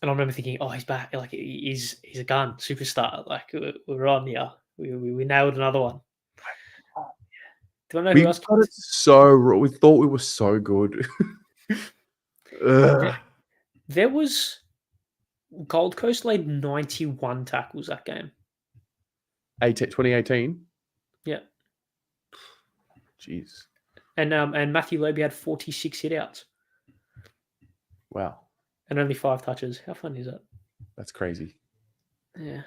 And I remember thinking, oh, he's back. Like he's a gun, superstar. Like we're on here. We nailed another one. Do I know We who else? got it so wrong. We thought we were so good. There was Gold Coast laid 91 tackles that game. 2018? Yeah. Jeez. And Matthew Lobe had 46 hitouts Wow. and only 5 touches. How fun is that? That's crazy. Yeah.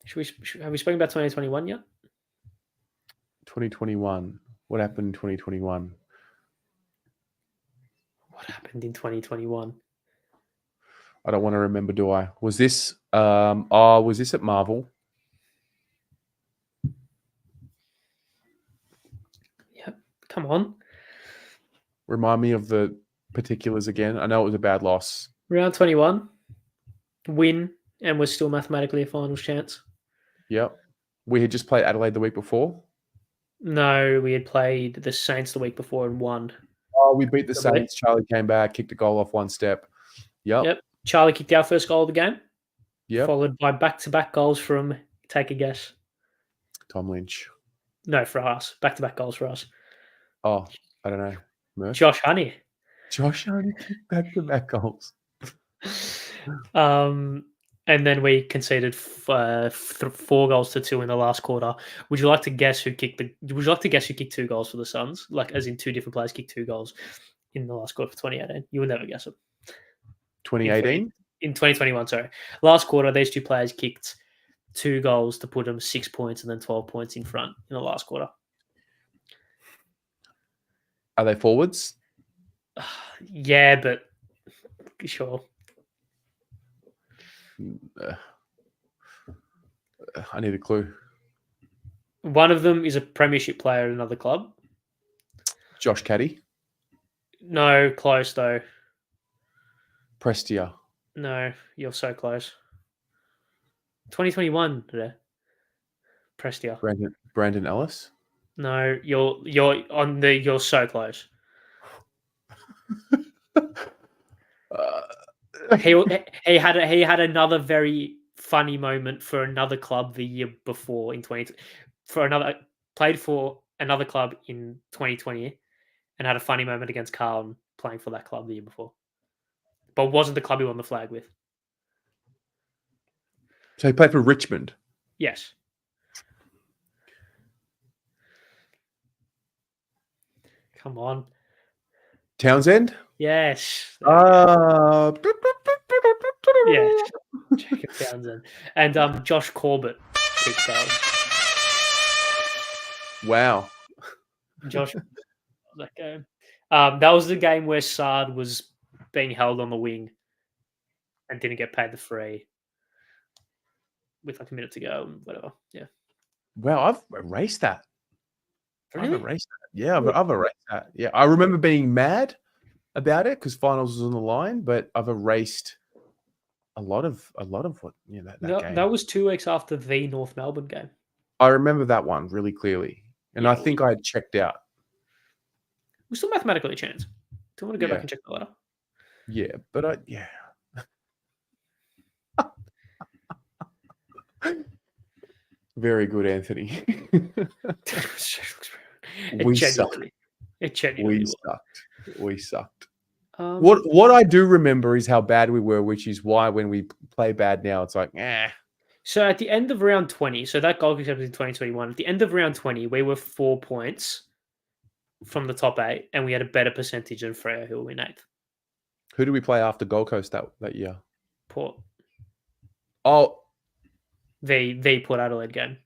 Have we spoken about 2021 yet? 2021. What happened in 2021? What happened in 2021? I don't want to remember, do I? Was this was this at Marvel? Yep. Come on. Remind me of the particulars again. I know it was a bad loss. Round 21. Win, and we're still mathematically a finals chance. Yep. We had just played Adelaide the week before. No, we had played the Saints the week before and won. Oh, we beat the Saints. Charlie came back, kicked a goal off one step. Yep. Charlie kicked our first goal of the game. Yep. Followed by back-to-back goals from, take a guess. Tom Lynch. No, for us. Back-to-back goals for us. Oh, I don't know. Murph? Josh Honey. Josh Honey kicked back-to-back goals. And then we conceded 4 goals to 2 in the last quarter. Would you like to guess who kicked 2 goals for the Suns? Like, as in 2 different players kicked 2 goals in the last quarter for 2018. You would never guess it. 2018? In 2021, sorry. Last quarter, these 2 players kicked 2 goals to put them 6 points and then 12 points in front in the last quarter. Are they forwards? Yeah, but sure. I need a clue. One of them is a premiership player at another club. Josh Caddy? No, close though. Prestia? No, you're so close. 2021 today. Prestia. Brandon Ellis? No, you're so close. He had another very funny moment for another club the year before in played for another club in 2020 and had a funny moment against Carlton playing for that club the year before. But wasn't the club he won the flag with. So he played for Richmond? Yes. Come on. Townsend? Yes. Yes. Yes. Jacob Townsend. And Josh Corbett kicked goals. Wow. Josh that game. That was the game where Sard was being held on the wing and didn't get paid the free with like a minute to go and whatever. Yeah. Wow, I've erased that. Really? I've erased that. Yeah, I've erased that. Yeah, I remember being mad about it because finals was on the line, but I've erased a lot of what that game. That was 2 weeks after the North Melbourne game. I remember that one really clearly, and Yeah, I think I had checked out. We're still mathematically a chance. Do you want to go back and check the letter? Yeah, but very good, Anthony. We sucked. We sucked. What I do remember is how bad we were, which is why when we play bad now, it's like, So at the end of round 20, so that goal was in 2021. At the end of round 20, we were 4 points from the top 8, and we had a better percentage than Freo, who were in 8th. Who did we play after Gold Coast that year? Port. Oh, The Port Adelaide game.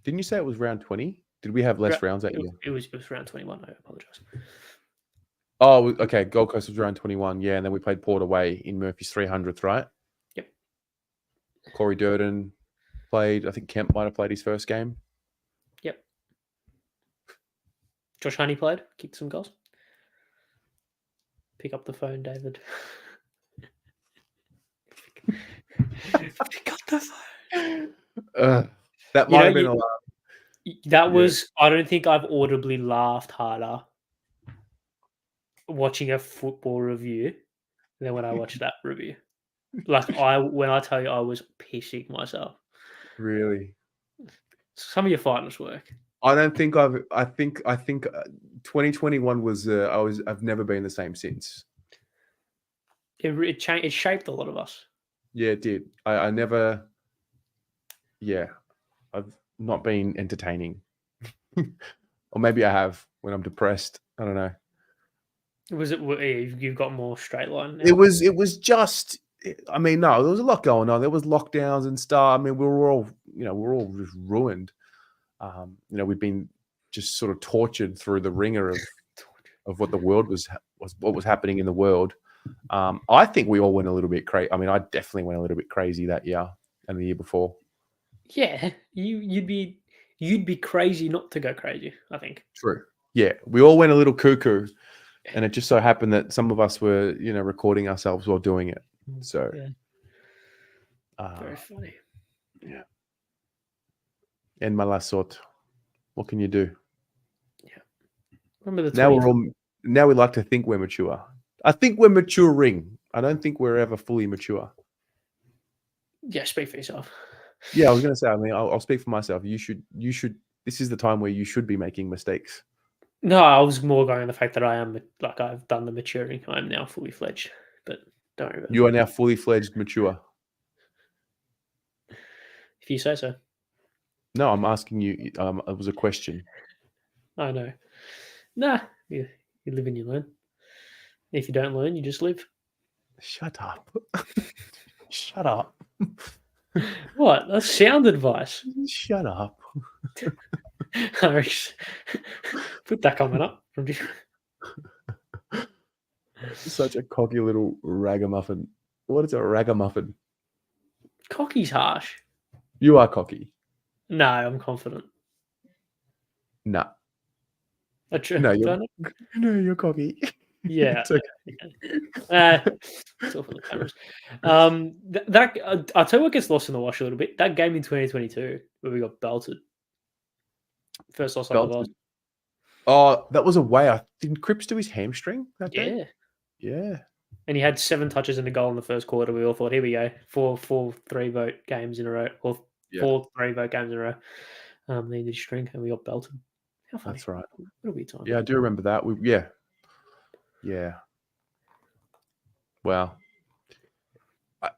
didn't you say it was round 20? Did we have less rounds that year? It was round 21. I apologize. Oh, okay. Gold Coast was round 21. Yeah, and then we played Port away in Murphy's 300th, right? Yep. Corey Durden played. I think Kemp might have played his first game. Yep. Josh Honey played, kicked some goals. Pick up the phone, David. Pick up the phone. That might have been a lot. That was, I don't think I've audibly laughed harder watching a football review than when I watched that review. Like when I tell you I was pissing myself. Really? Some of your finals work. I think 2021 was I've never been the same since. It changed. It shaped a lot of us. Yeah, it did. I never. Yeah, I've not been entertaining, or maybe I have when I'm depressed. I don't know. Was it? You've got more straight line. Now. It was just. I mean, no, there was a lot going on. There was lockdowns and stuff. I mean, we were all just ruined. We'd been just sort of tortured through the ringer of what the world was what was happening in the world. I think we all went a little bit crazy. I mean, I definitely went a little bit crazy that year and the year before. Yeah, you'd be crazy not to go crazy, I think. True. Yeah, we all went a little cuckoo, and it just so happened that some of us were, recording ourselves while doing it. So, yeah. Very funny. Yeah. En mala sorte. What can you do? Yeah. Remember the now we like to think we're mature. I think we're maturing. I don't think we're ever fully mature. Yeah, speak for yourself. Yeah, I was going to say. I mean, I'll speak for myself. You should. This is the time where you should be making mistakes. No, I was more going on the fact that I am like I've done the maturing. I am now fully fledged. But don't worry about it. You are now fully fledged mature. If you say so. No, I'm asking you. It was a question. I know. Nah, you live and you learn. If you don't learn, you just live. Shut up. Shut up. What? That's sound advice. Shut up. Put that comment up. Such a cocky little ragamuffin. What is a ragamuffin? Cocky's harsh. You are cocky. No, I'm confident. No. No, you're cocky. Yeah. It's okay. It's all for the cameras. I'll tell you what gets lost in the wash a little bit. That game in 2022 where we got belted. First loss on the boss. Oh, that was away. Didn't Cripps do his hamstring that day? Yeah. And he had 7 touches and a goal in the first quarter. We all thought, here we go. 4 3-vote games in a row. Or 4 3-vote games in a row. Then he did string and we got belted. How funny. That's right. What a weird time. Yeah, I do remember that. Yeah. Well,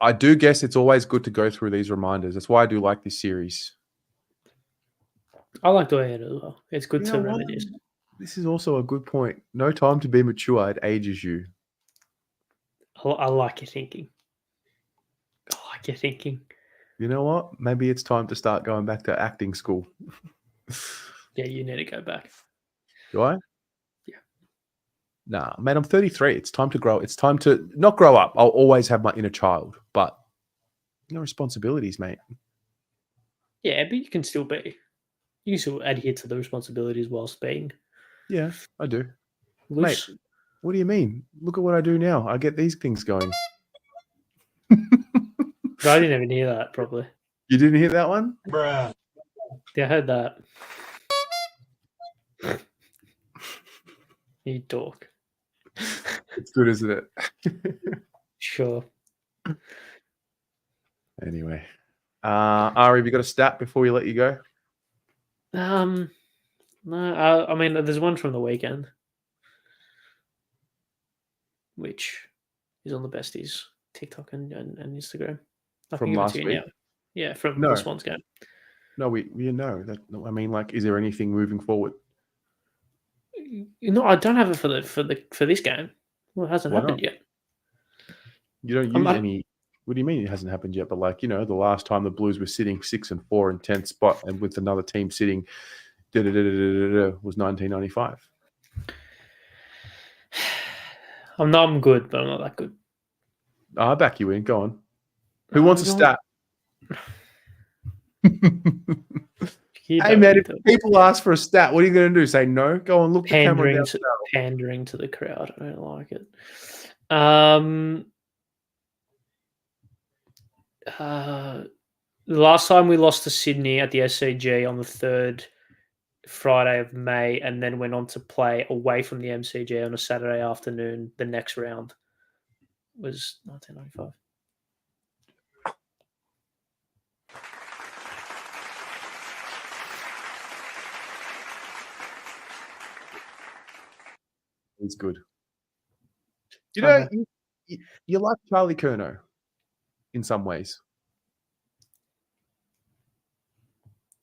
I do guess it's always good to go through these reminders. That's why I do like this series. I like doing it as well. It's good to reminisce. This is also a good point. No time to be mature. It ages you. I like your thinking. You know what? Maybe it's time to start going back to acting school. Yeah, you need to go back. Do I? Yeah. Nah, man, I'm 33. It's time to grow. It's time to not grow up. I'll always have my inner child, but responsibilities, mate. Yeah, but you can still adhere to the responsibilities whilst being. Yeah, I do. Loose. Mate, what do you mean? Look at what I do now. I get these things going. I didn't even hear that properly. You didn't hear that one? Bruh. Yeah, I heard that. You talk. It's good, isn't it? Sure. Anyway. Ari, have you got a stat before we let you go? No, I mean, there's one from the weekend, which is on the besties, TikTok and Instagram. From last week? Now. Yeah, from the Swans game. No, we know that. I mean, like, is there anything moving forward? I don't have it for this game. Well, it hasn't Why happened not? yet. You don't I'm use not- any. What do you mean it hasn't happened yet? But like, the last time the Blues were sitting 6-4 in 10th spot, and with another team sitting was 1995. I'm good, but I'm not that good. I back you in. Go on. Who wants a stat? You Hey don't man, need if to. people ask for a stat, what are you going to do? Say no? Go on, look the camera down. Pandering to the crowd. I don't like it. The last time we lost to Sydney at the SCG on the 3rd Friday of May, and then went on to play away from the MCG on a Saturday afternoon. The next round was 1995. He's good. Okay. You like Charlie Curnow in some ways.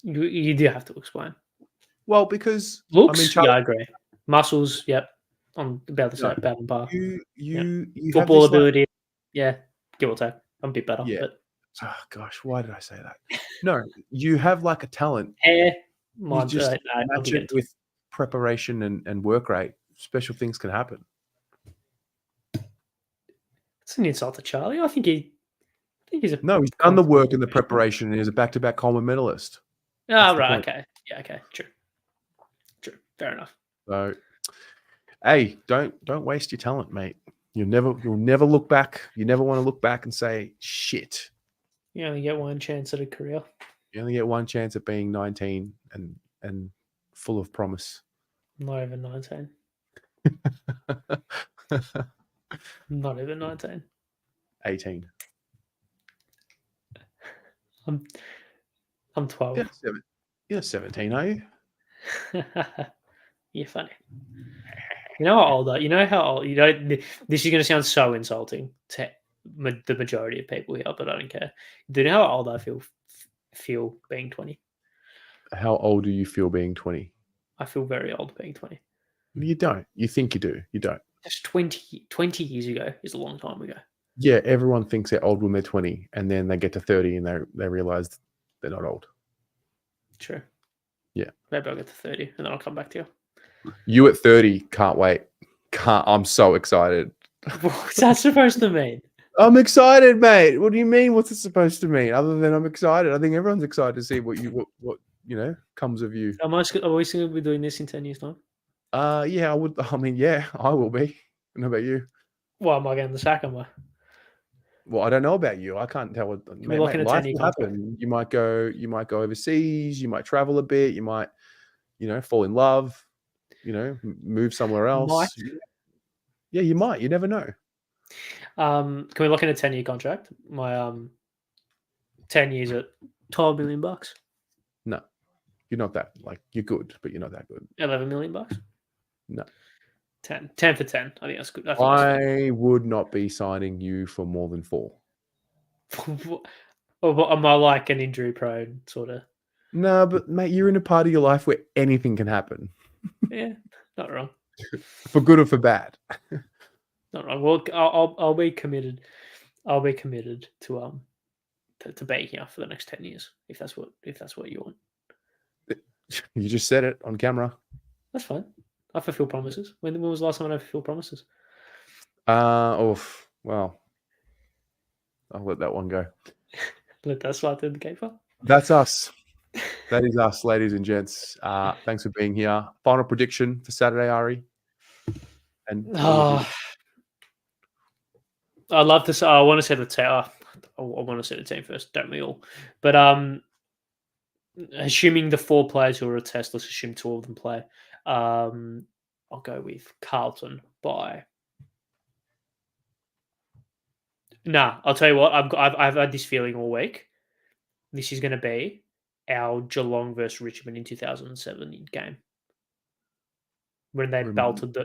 You do have to explain. Well, because Looks, Charlie, yeah, I agree. Muscles, yep. I'm about to say No, about on par. you have Football this, like, ability, yeah, give or take. I'm a bit better, Yeah. but oh gosh, why did I say that? No, you have like a talent. hair, You mine, just I'll match get it into with preparation and work rate. Special things can happen. It's an insult to Charlie. I think he's a No, he's done the work and the preparation, and he's a back-to-back Coleman medalist. Oh, the right, point. okay. Yeah, okay, true. Fair enough. So, hey, don't waste your talent, mate. You'll never look back. You never want to look back and say, shit. You only get one chance at a career. You only get one chance at being 19 and full of promise. Not even 19. Not even 19. 18. I'm 12. You're 17, are you? You're funny. You know how old are you? Know how old? You know, this is going to sound so insulting to the majority of people here, but I don't care. Do you know how old I feel being 20? How old do you feel being 20? I feel very old being 20. You don't. You think you do. You don't. Just 20 years ago is a long time ago. Yeah, everyone thinks they're old when they're 20, and then they get to 30 and they realize they're not old. True. Yeah. Maybe I'll get to 30 and then I'll come back to you. You at 30, can't wait. I'm so excited. What's that supposed to mean? I'm excited, mate. What do you mean? What's it supposed to mean? Other than I'm excited. I think everyone's excited to see what comes of you. Are we going to be doing this in 10 years' time? Yeah, I would. I mean, yeah, I will be. And how about you? Well, am I getting the sack? Am I? Well, I don't know about you. I can't tell what we lock in a life 10-year will contract? happen. You might go overseas. You might travel a bit. You might, fall in love. Move somewhere else. Might. Yeah, you might. You never know. Can we lock in a 10-year contract? My 10 years at $12 million. No, you're not that. You're good, but you're not that good. $11 million. No. 10 for 10. I think that's good. I would not be signing you for more than 4. Or am I like an injury prone sort of? No, but mate, you're in a part of your life where anything can happen. Yeah, not wrong. For good or for bad. Not wrong. Well, I'll be committed. I'll be committed to being here for the next 10 years if that's what you want. You just said it on camera. That's fine. I fulfill promises. When was the last time I fulfilled promises? Well, I'll let that one go. Let that slide through the gatekeeper. That's us. That is us, ladies and gents. Thanks for being here. Final prediction for Saturday, Ari. And I'd love to say I want to set the team. I want to set the team first, don't we all? But assuming the 4 players who are a test, let's assume 2 of them play. I'll go with Carlton by. Nah, I'll tell you what. I've had this feeling all week. This is going to be our Geelong versus Richmond in 2007 game when they belted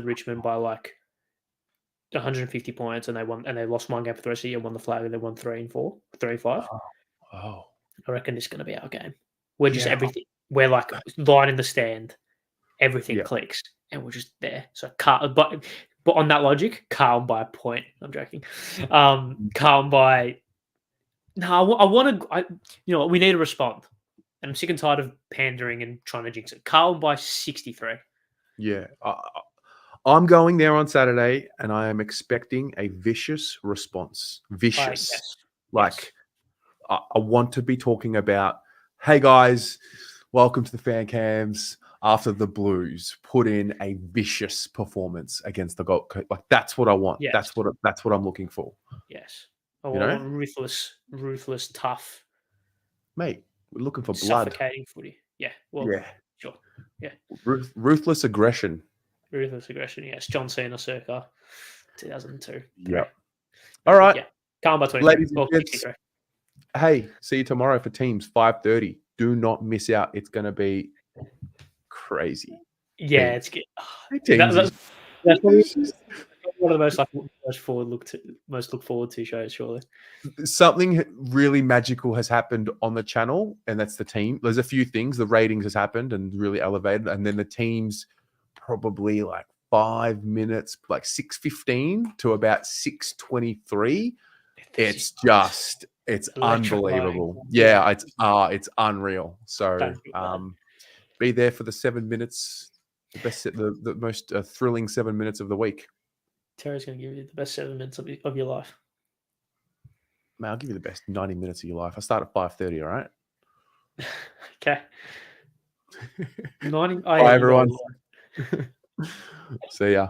Richmond by 150 points and they won and they lost 1 game for the rest of the year, won the flag, and they won 3 and 4, 3 and 5. Oh. I reckon this is going to be our game. We're just everything. We're line in the stand. Everything clicks, and we're just there. So, by But on that logic, Carlton by a point. I'm joking. Carlton by. No, I want to. You know what? We need to respond. And I'm sick and tired of pandering and trying to jinx it. Carlton by 63. Yeah. I'm going there on Saturday, and I am expecting a vicious response. Vicious. Yes. Like, I want to be talking about, hey, guys, welcome to the fan cams. After the Blues put in a vicious performance against the Gold Coast. Like, that's what I want. Yes. That's what I'm looking for. Yes. I want ruthless, tough. Mate, we're looking for blood. Suffocating footy. Yeah. Well, yeah. Sure. Yeah. Ruthless aggression. Ruthless aggression, yes. John Cena circa 2002. Yeah. All right. Yeah. Carlton by 20. Ladies and gents, hey, see you tomorrow for teams 5:30. Do not miss out. It's going to be crazy. Yeah, it's good. That's one of the most look forward to shows, surely. Something really magical has happened on the channel, and that's the team. There's a few things. The ratings has happened and really elevated, and then the teams probably like 5 minutes, like 6:15 to about 6:23. It's unbelievable. Yeah, it's unreal. So be there for the 7 minutes, the most thrilling 7 minutes of the week. Terry's going to give you the best 7 minutes of your life. Man, I'll give you the best 90 minutes of your life. I start at 5:30, all right? Okay. 90. Bye, everyone. See ya.